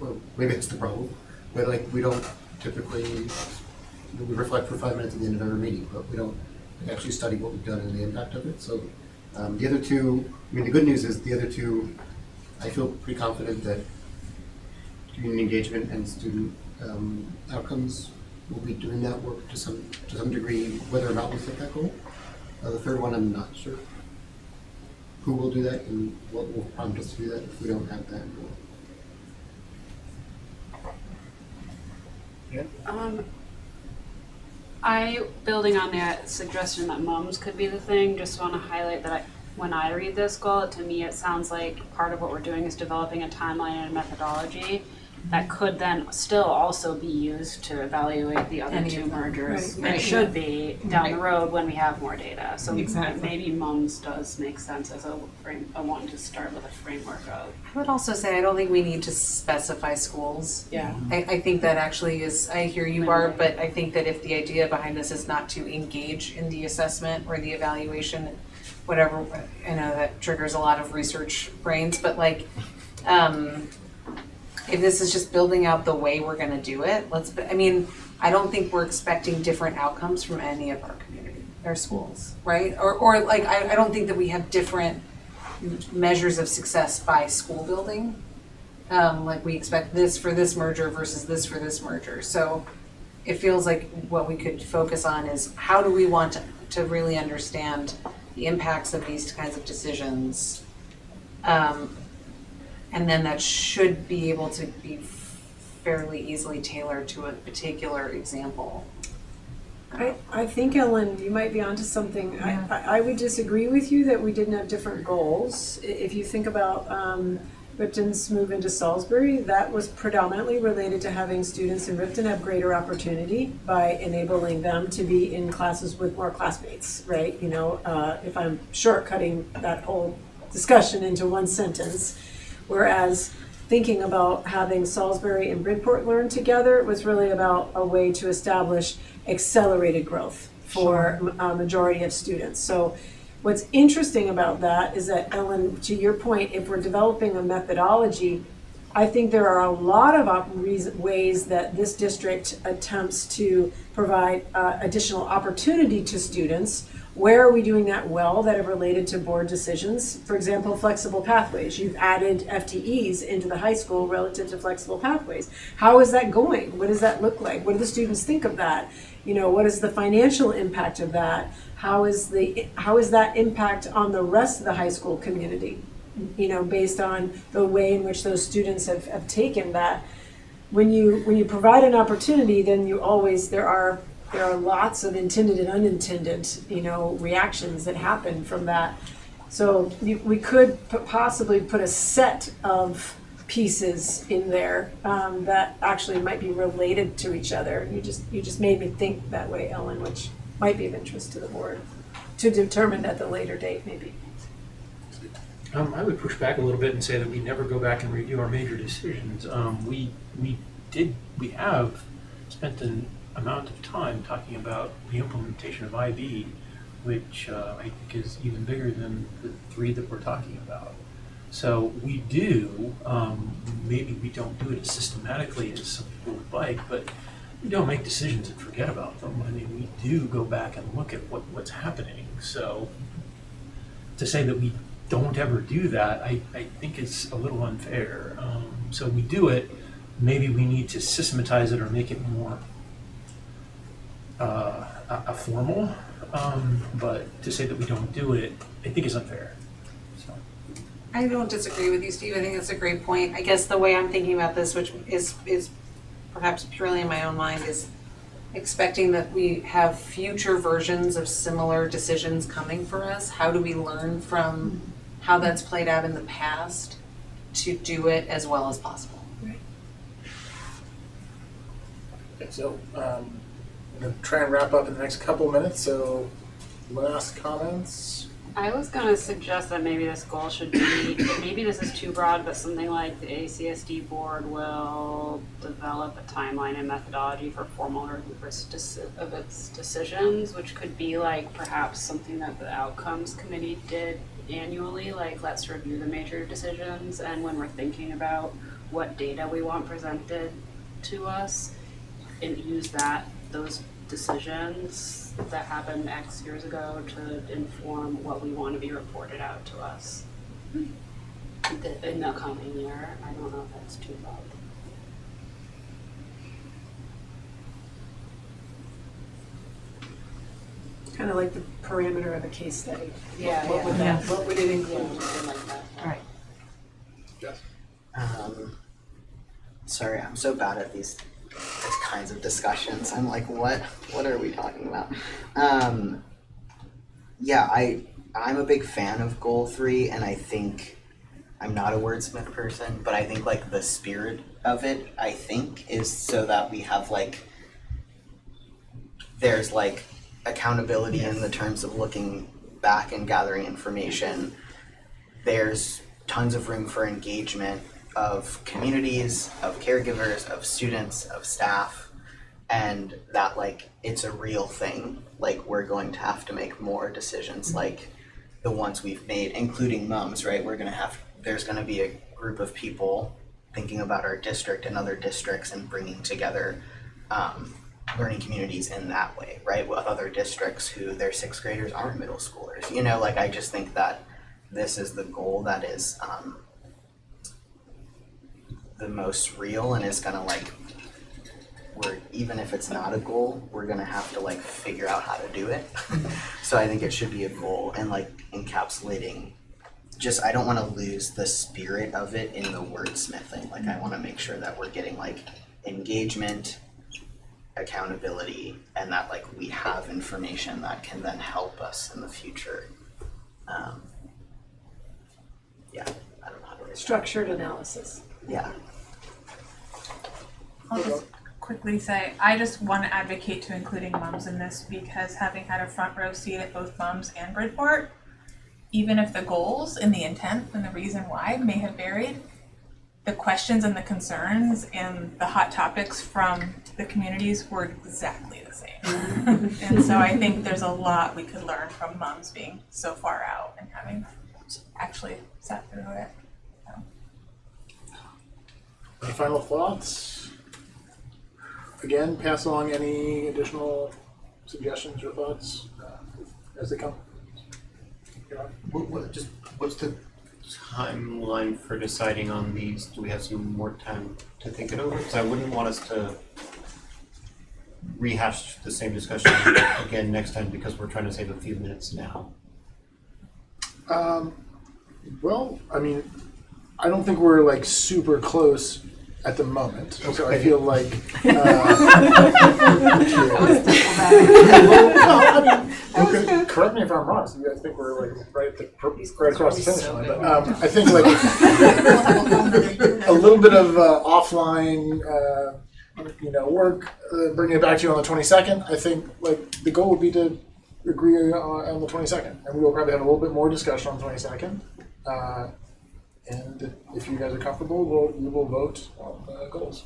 well, maybe it's the problem, but like we don't typically, we reflect for 5 minutes at the end of every meeting, but we don't actually study what we've done and the impact of it. So the other 2, I mean, the good news is the other 2, I feel pretty confident that community engagement and student outcomes will be doing that work to some degree, whether or not we set that goal. The 3rd one, I'm not sure who will do that and what will prompt us to do that if we don't have that goal. Yeah. I, building on that suggestion that mums could be the thing, just want to highlight that when I read this goal, to me it sounds like part of what we're doing is developing a timeline and a methodology that could then still also be used to evaluate the other 2 mergers. Right. It should be down the road when we have more data. So Exactly. maybe mums does make sense as a one to start with a framework of. I would also say I don't think we need to specify schools. Yeah. I think that actually is, I hear you, Barb, but I think that if the idea behind this is not to engage in the assessment or the evaluation, whatever, I know that triggers a lot of research brains, but like, if this is just building out the way we're gonna do it, I don't think we're expecting different outcomes from any of our community, our schools, right? Or like, I don't think that we have different measures of success by school building. Like we expect this for this merger versus this for this merger. So it feels like what we could focus on is how do we want to really understand the impacts of these kinds of decisions. And then that should be able to be fairly easily tailored to a particular example. I think, Ellen, you might be onto something. Yeah. I would disagree with you that we didn't have different goals. If you think about Ripton's move into Salisbury, that was predominantly related to having students in Ripton have greater opportunity by enabling them to be in classes with more classmates, right? You know, if I'm shortcutting that whole discussion into one sentence, whereas thinking about having Salisbury and Bridport learn together was really about a way to establish accelerated growth for a majority of students. So what's interesting about that is that, Ellen, to your point, if we're developing a methodology, I think there are a lot of ways that this district attempts to provide additional opportunity to students. Where are we doing that well that are related to board decisions? For example, flexible pathways. You've added FTEs into the high school relative to flexible pathways. How is that going? What does that look like? What do the students think of that? You know, what is the financial impact of that? How is that impact on the rest of the high school community? You know, based on the way in which those students have taken that. When you provide an opportunity, then there are lots of intended and unintended, you know, reactions that happen from that. So we could possibly put a set of pieces in there that actually might be related to each other. You just made me think that way, Ellen, which might be of interest to the board to determine at the later date, maybe. I would push back a little bit and say that we never go back and review our major decisions. We have spent an amount of time talking about the implementation of IB, which I think is even bigger than the 3 that we're talking about. So we do, maybe we don't do it as systematically as some people would like, but we don't make decisions and forget about them. I mean, we do go back and look at what's happening. So to say that we don't ever do that, I think it's a little unfair. So we do it, maybe we need to systematize it or make it more a formal, but to say that we don't do it, I think is unfair. So. I don't disagree with you, Steve. I think that's a great point. I guess the way I'm thinking about this, which is perhaps purely in my own mind, is expecting that we have future versions of similar decisions coming for us. How do we learn from how that's played out in the past to do it as well as possible? Okay, so I'm going to try and wrap up in the next couple of minutes. So last comments. I was gonna suggest that maybe this goal should be, maybe this is too broad, but something like the ACSD board will develop a timeline and methodology for formal review of its decisions, which could be like perhaps something that the outcomes committee did annually, like let's review the major decisions, and when we're thinking about what data we want presented to us, and use those decisions that happened X years ago to inform what we want to be reported out to us in the coming year. I don't know if that's too broad. Kind of like the parameter of a case study. Yeah, What would it include? Something like that. All right. Yes. Sorry, I'm so bad at these kinds of discussions. I'm like, what are we talking about? I'm a big fan of goal 3, and I think I'm not a wordsmith person, but I think like the spirit of it, I think, is so that we have like, there's like accountability in the terms of looking back and gathering information. There's tons of room for engagement of communities, of caregivers, of students, of staff, and that like it's a real thing. Like we're going to have to make more decisions like the ones we've made, including mums, right? There's gonna be a group of people thinking about our district and other districts and bringing together learning communities in that way, right? With other districts who their 6th graders aren't middle schoolers. You know, like I just think that this is the goal that is the most real and is gonna like, even if it's not a goal, we're gonna have to like figure out how to do it. So I think it should be a goal and like encapsulating, just, I don't wanna lose the spirit of it in the wordsmithing. Like I wanna make sure that we're getting like engagement, accountability, and that like we have information that can then help us in the future. Yeah, I don't know how to write that. Structured analysis. Yeah. I'll just quickly say, I just want to advocate to including mums in this because having had a front row seat at both mums and Bridport, even if the goals and the intent and the reason why may have varied, the questions and the concerns and the hot topics from the communities were exactly the same. And so I think there's a lot we could learn from mums being so far out and having actually sat through it. Any final thoughts? Again, pass along any additional suggestions or thoughts as they come. What's the timeline for deciding on these? Do we have some more time to think it over? Because I wouldn't want us to rehash the same discussion again next time because we're trying to save a few minutes now. Well, I mean, I don't think we're like super close at the moment, so I feel like. Correct me if I'm wrong. So you guys think we're like right across the finish line, but I think like a little bit of offline, work, bringing it back to you on the 22nd. I think like the goal would be to agree on the 22nd, and we will probably have a little bit more discussion on the 22nd. And if you guys are comfortable, we will vote on the goals.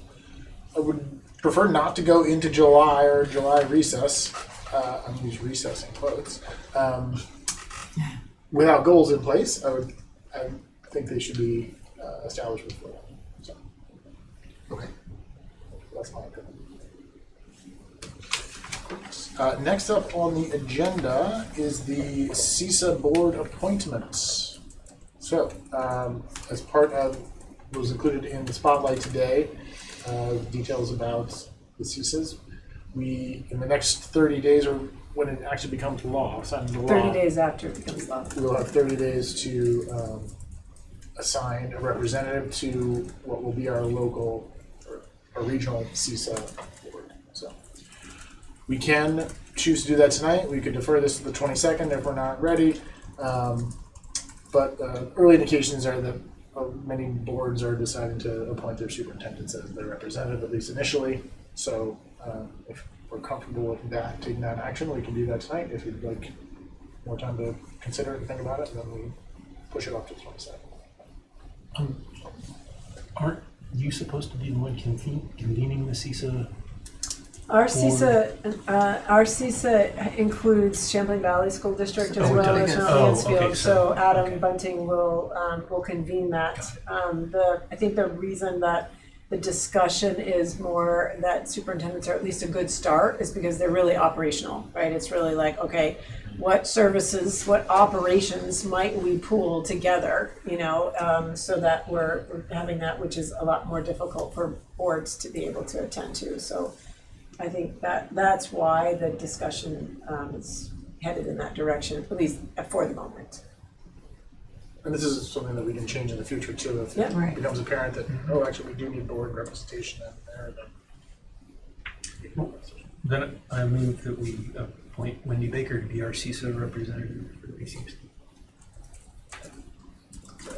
I would prefer not to go into July or July recess. I'm using recess in quotes. Without goals in place, I think they should be established before that. So, Okay. That's my opinion. Next up on the agenda is the CESA board appointments. So, as part of what was included in the spotlight today, details about the CESAs, we, in the next 30 days, or when it actually becomes law, signed into law, 30 days after it becomes law. we will have 30 days to assign a representative to what will be our local or regional CESA board. So, we can choose to do that tonight. We could defer this to the 22nd if we're not ready. But early indications are that many boards are deciding to appoint their superintendents as their representative, at least initially. So if we're comfortable with that, taking that action, we can do that tonight. If you'd like more time to consider it and think about it, then we push it off to the 22nd. Aren't you supposed to be the one convening the CESA? Our CESA includes Champlain Valley School District as well as Mansfield. Okay, so Adam Bunting will convene that. I think the reason that the discussion is more that superintendents are at least a good start is because they're really operational, right? It's really like, okay, what services, what operations might we pool together, so that we're having that, which is a lot more difficult for boards to be able to attend to. So I think that's why the discussion is headed in that direction, at least for the moment. And this is something that we can change in the future too. If it becomes apparent that, actually we do need board representation in there, Then I move that we appoint Wendy Baker to be our CESA representative for the ACSD.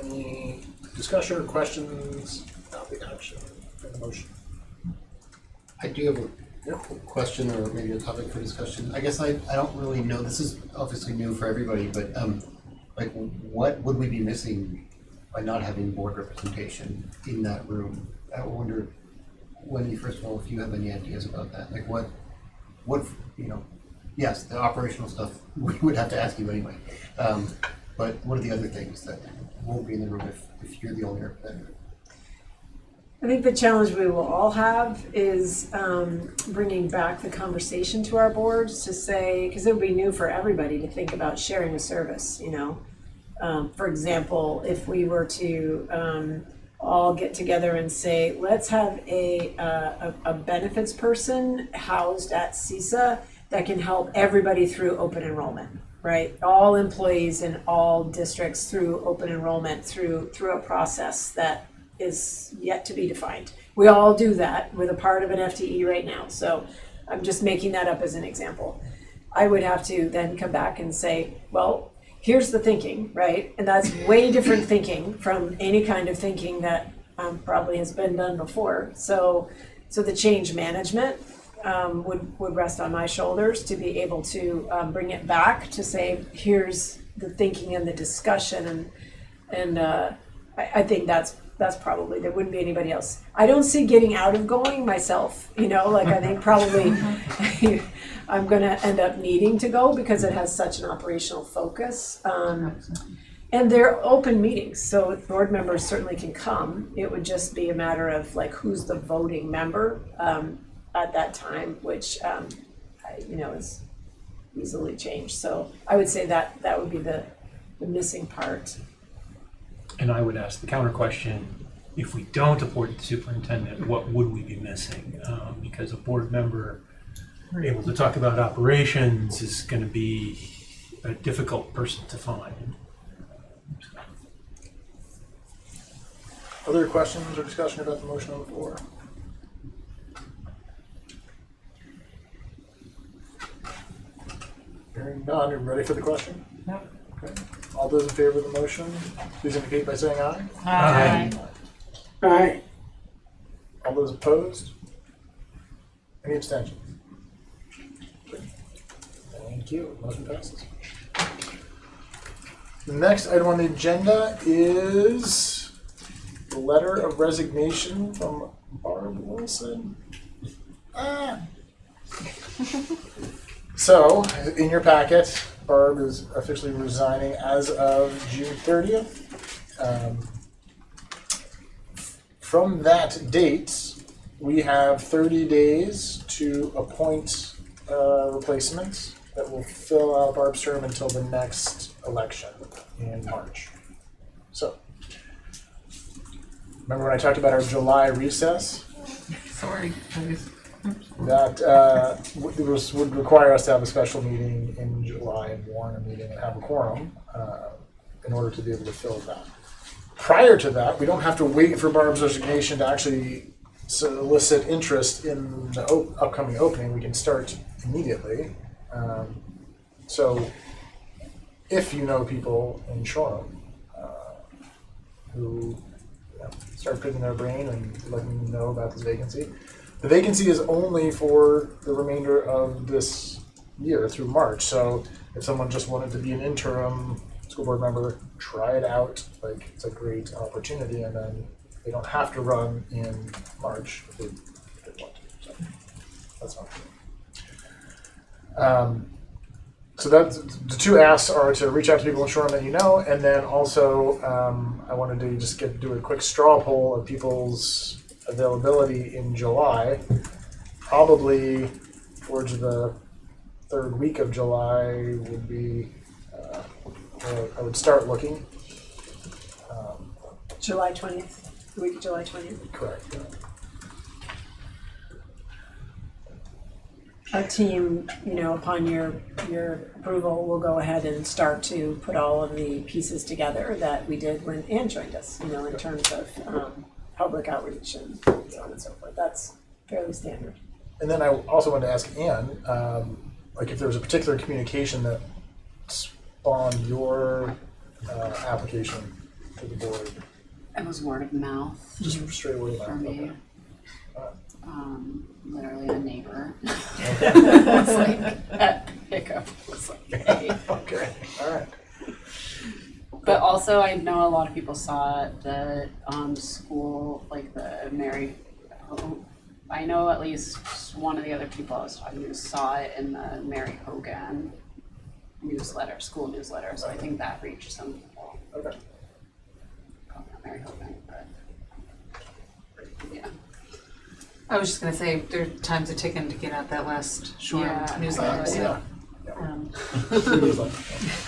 Any discussion or questions about the action and the motion? I do have a question or maybe a topic for discussion. I guess I don't really know. This is obviously new for everybody, but what would we be missing by not having board representation in that room? I wonder, Wendy, first of all, if you have any ideas about that. Like what yes, the operational stuff we would have to ask you anyway. But what are the other things that won't be in the room if you're the only representative? I think the challenge we will all have is bringing back the conversation to our boards to say, because it would be new for everybody to think about sharing a service, For example, if we were to all get together and say, let's have a benefits person housed at CESA that can help everybody through open enrollment, right? All employees in all districts through open enrollment, through a process that is yet to be defined. We all do that. We're a part of an FTE right now. So I'm just making that up as an example. I would have to then come back and say, well, here's the thinking, right? And that's way different thinking from any kind of thinking that probably has been done before. So the change management would rest on my shoulders to be able to bring it back to say, here's the thinking and the discussion, and I think that's probably, there wouldn't be anybody else. I don't see getting out of going myself, like I think probably I'm gonna end up needing to go because it has such an operational focus. And they're open meetings, so board members certainly can come. It would just be a matter of like who's the voting member at that time, which is easily changed. So I would say that would be the missing part. And I would ask the counter question, if we don't appoint the superintendent, what would we be missing? Because a board member able to talk about operations is going to be a difficult person to find. Other questions or discussion about the motion on the floor? Hearing none, are you ready for the question? No. Okay. All those in favor of the motion, please indicate by saying aye. Aye. Aye. All those opposed? Any abstentions? Thank you. Motion passes. The next item on the agenda is the letter of resignation from Barb Wilson. So, in your packet, Barb is officially resigning as of June 30th. From that date, we have 30 days to appoint replacements that will fill out Barb's term until the next election in March. So, remember when I talked about our July recess? Sorry, please. That would require us to have a special meeting in July and warn a meeting and have a quorum in order to be able to fill that. Prior to that, we don't have to wait for Barb's resignation to actually solicit interest in the upcoming opening. We can start immediately. So if you know people in Shoreham who start picking their brain and letting them know about this vacancy. The vacancy is only for the remainder of this year through March. So if someone just wanted to be an interim school board member, try it out. Like, it's a great opportunity, and then they don't have to run in March if they want to. So that's not good. So that's the two asks are to reach out to people in Shoreham that you know, and then also I wanted to just do a quick straw poll of people's availability in July. Probably towards the third week of July would be I would start looking. July 20th, the week of July 20th. Correct. Yeah. Our team, upon your approval, will go ahead and start to put all of the pieces together that we did when Ann joined us, in terms of public outreach and so on and so forth. That's fairly standard. And then I also wanted to ask Ann, if there was a particular communication that spawned your application to the board. It was word of mouth. Just straight word of for mouth. me. Okay. Literally a neighbor. It's like at pickup. It's like, hey. Okay. All right. But also, I know a lot of people saw the school, like the Mary. I know at least one of the other people I was talking to saw it in the Mary Hogan newsletter, school newsletter. So I think that reached some people. Okay. Mary Hogan, but yeah. I was just gonna say, there time's a ticking to get out that last short newsletter. So.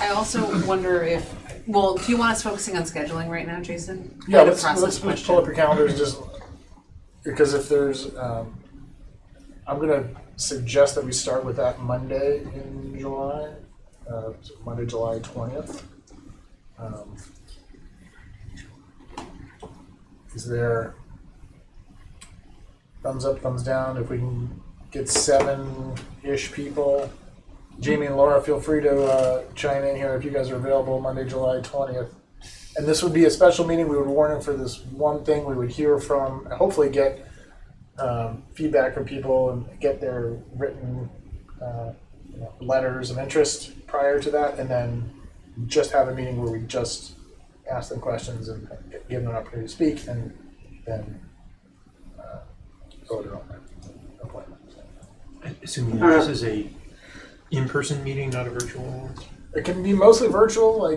I also wonder if Well, do you want us focusing on scheduling right now, Jason? Yeah, I had a let's process pull question. up your calendars, just, because if there's, I'm gonna suggest that we start with that Monday in July, so Monday, July 20th. Is there thumbs up, thumbs down, if we can get 7-ish people? Jamie and Laura, feel free to chime in here if you guys are available Monday, July 20th. And this would be a special meeting. We would warn them for this one thing. We would hear from, hopefully get feedback from people and get their written letters of interest prior to that, and then just have a meeting where we just ask them questions and give them an opportunity to speak, and then vote on their appointment. Assuming that this is a in-person meeting, not a virtual one? It can be mostly virtual. I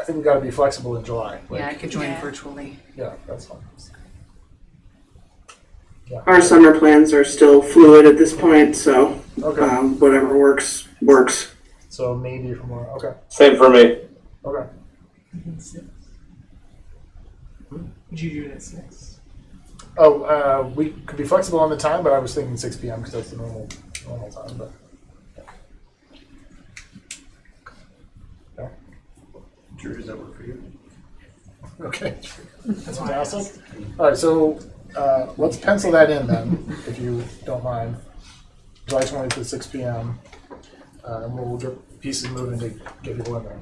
think we got to be flexible in July. Yeah, I could join virtually. Yeah, that's fine. Yeah. Our summer plans are still fluid at this point, so Okay. whatever works. So maybe from where, okay. Same for me. Okay. Would you do it at 6? Oh, we could be flexible on the time, but I was thinking 6 p.m. because that's the normal time. But yeah. Drew, does that work for you? Okay, that's fantastic. All right, so let's pencil that in then, if you don't mind. July 20th at 6 p.m. And we'll get pieces moving to get people in there.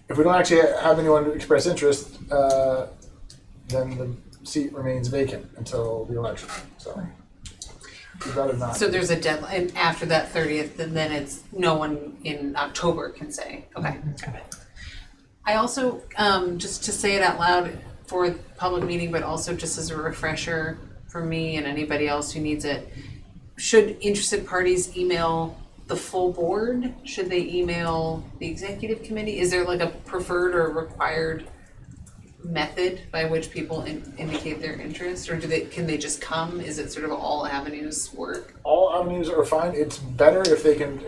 If we don't actually have anyone to express interest, then the seat remains vacant until the election. So we'd rather not. So there's a deadline after that 30th, and then it's no one in October can say. Okay, got it. I also, just to say it out loud for the public meeting, but also just as a refresher for me and anybody else who needs it, should interested parties email the full board? Should they email the executive committee? Is there like a preferred or required method by which people indicate their interest, or can they just come? Is it sort of all avenues work? All avenues are fine. It's better if they can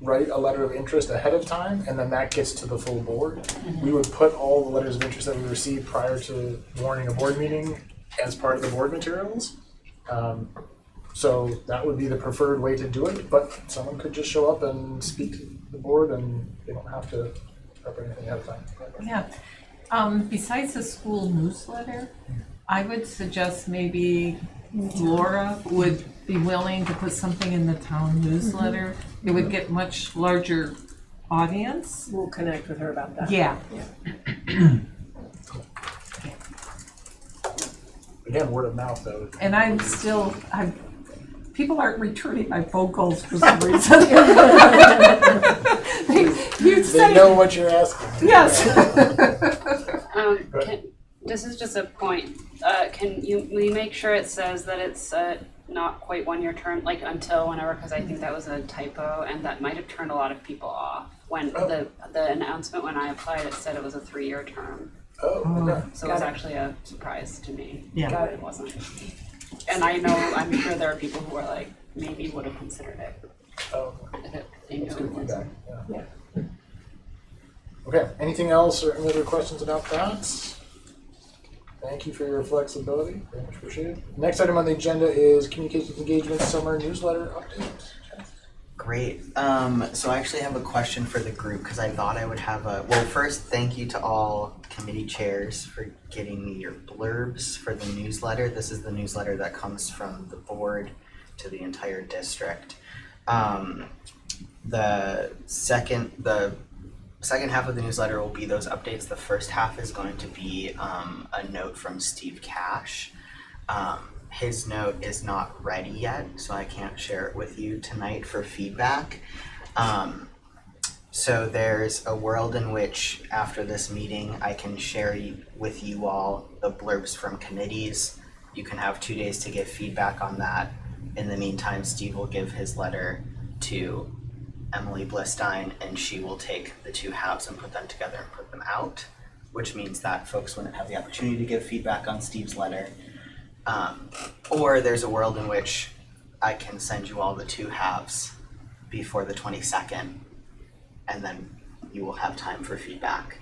write a letter of interest ahead of time, and then that gets to the full board. Mm-hmm. We would put all the letters of interest that we receive prior to warning a board meeting as part of the board materials. So that would be the preferred way to do it, but someone could just show up and speak to the board, and they don't have to prep anything ahead of time. Yeah. Besides the school newsletter, I would suggest maybe Laura would be willing to put something in the town newsletter. It would get much larger audience. We'll connect with her about that. Yeah. Again, word of mouth though. And people aren't returning my phone calls for some reason. They know what you're asking. Yes. This is just a point. Will you make sure it says that it's not quite 1-year term, like until whenever? Because I think that was a typo, and that might have turned a lot of people off. When the announcement when I applied, it said it was a 3-year term. Oh, okay. So it was actually a surprise to me. Yeah. That it wasn't. And I'm sure there are people who are like, maybe would have considered it. Oh, If they knew that's it good feedback. wasn't. Yeah. Okay, anything else or any other questions about that? Thank you for your flexibility, very much appreciated. Next item on the agenda is communications engagement summer newsletter updates. Great. So I actually have a question for the group because I thought I would have well, first, thank you to all committee chairs for getting me your blurbs for the newsletter. This is the newsletter that comes from the board to the entire district. The second half of the newsletter will be those updates. The first half is going to be a note from Steve Cash. His note is not ready yet, so I can't share it with you tonight for feedback. So there's a world in which after this meeting I can share with you all the blurbs from committees. You can have 2 days to give feedback on that. In the meantime, Steve will give his letter to Emily Blistine, and she will take the 2 halves and put them together and put them out, which means that folks wouldn't have the opportunity to give feedback on Steve's letter. Or there's a world in which I can send you all the 2 halves before the 22nd, and then you will have time for feedback.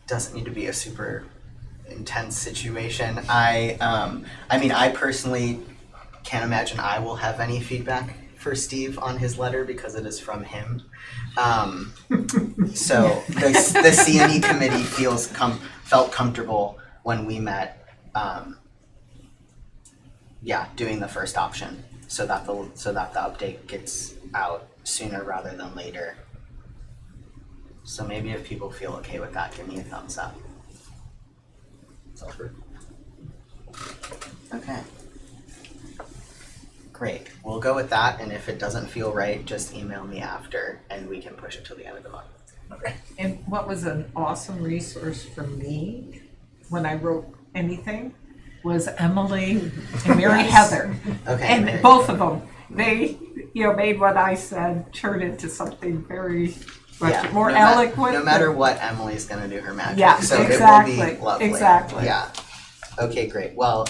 Doesn't need to be a super intense situation. I mean, I personally can't imagine I will have any feedback for Steve on his letter because it is from him. So the CME committee felt comfortable when we met. Doing the first option so that the update gets out sooner rather than later. So maybe if people feel okay with that, give me a thumbs up. Sounds great. Okay. Great. We'll go with that, and if it doesn't feel right, just email me after, and we can push it till the end of the month. Okay. And what was an awesome resource for me when I wrote anything was Emily and Mary Heather. Okay. And Mary. both of them, they, made what I said turn into something very much more eloquent. No matter what, Emily's gonna do her magic. Yeah, so exactly, it will be lovely. exactly. Yeah. Okay, great. Well,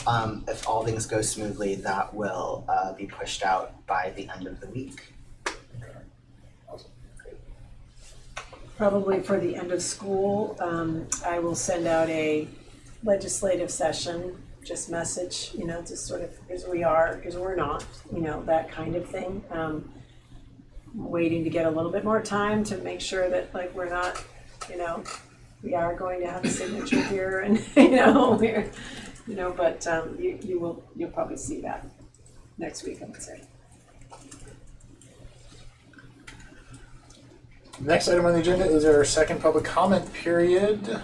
if all things go smoothly, that will be pushed out by the end of the week. Probably for the end of school, I will send out a legislative session, just message, just sort of, here's where we are, here's where we're not, that kind of thing. Waiting to get a little bit more time to make sure that we're not, we are going to have a signature here and, but you'll probably see that next week, I would say. Next item on the agenda is our second public comment period.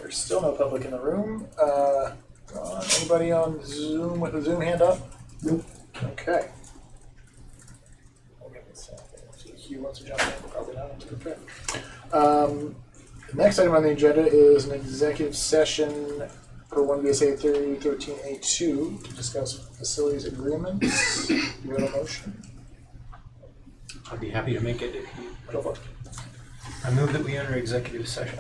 There's still no public in the room. Anybody on Zoom with a Zoom hand up? Nope. Okay. Hugh wants to jump in, probably not. Okay. The next item on the agenda is an executive session for 1 VSA 13A2 to discuss facilities agreements. Do you have a motion? I'd be happy to make it if you. Go for it. I move that we enter executive session.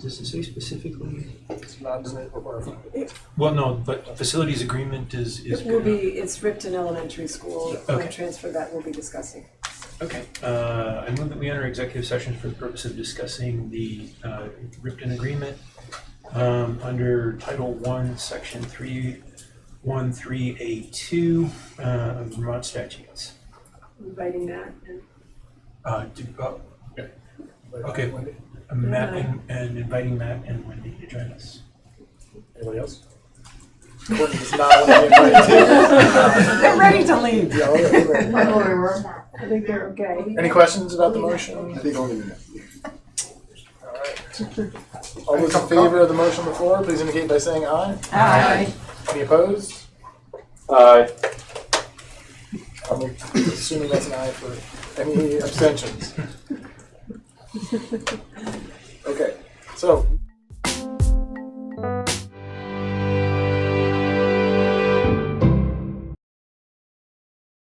Does it say specifically? It's not, doesn't it require a Well, no, but facilities agreement is It will be, it's Ripton Elementary School, Okay. transfer that we'll be discussing. Okay. I move that we enter executive session for the purpose of discussing the Ripton agreement under Title I, Section 313A2 of Vermont statutes. Inviting that. Okay. Matt and inviting Matt and Wendy to join us. Anybody else? Courtney does not want to be invited. They're ready to leave. Yeah, we're ready. I think they're okay. Any questions about the motion? I think only a minute. All right. All those in favor of the motion on the floor, please indicate by saying aye. Aye. Any opposed? Aye. I'm assuming that's an aye for any abstentions. Okay, so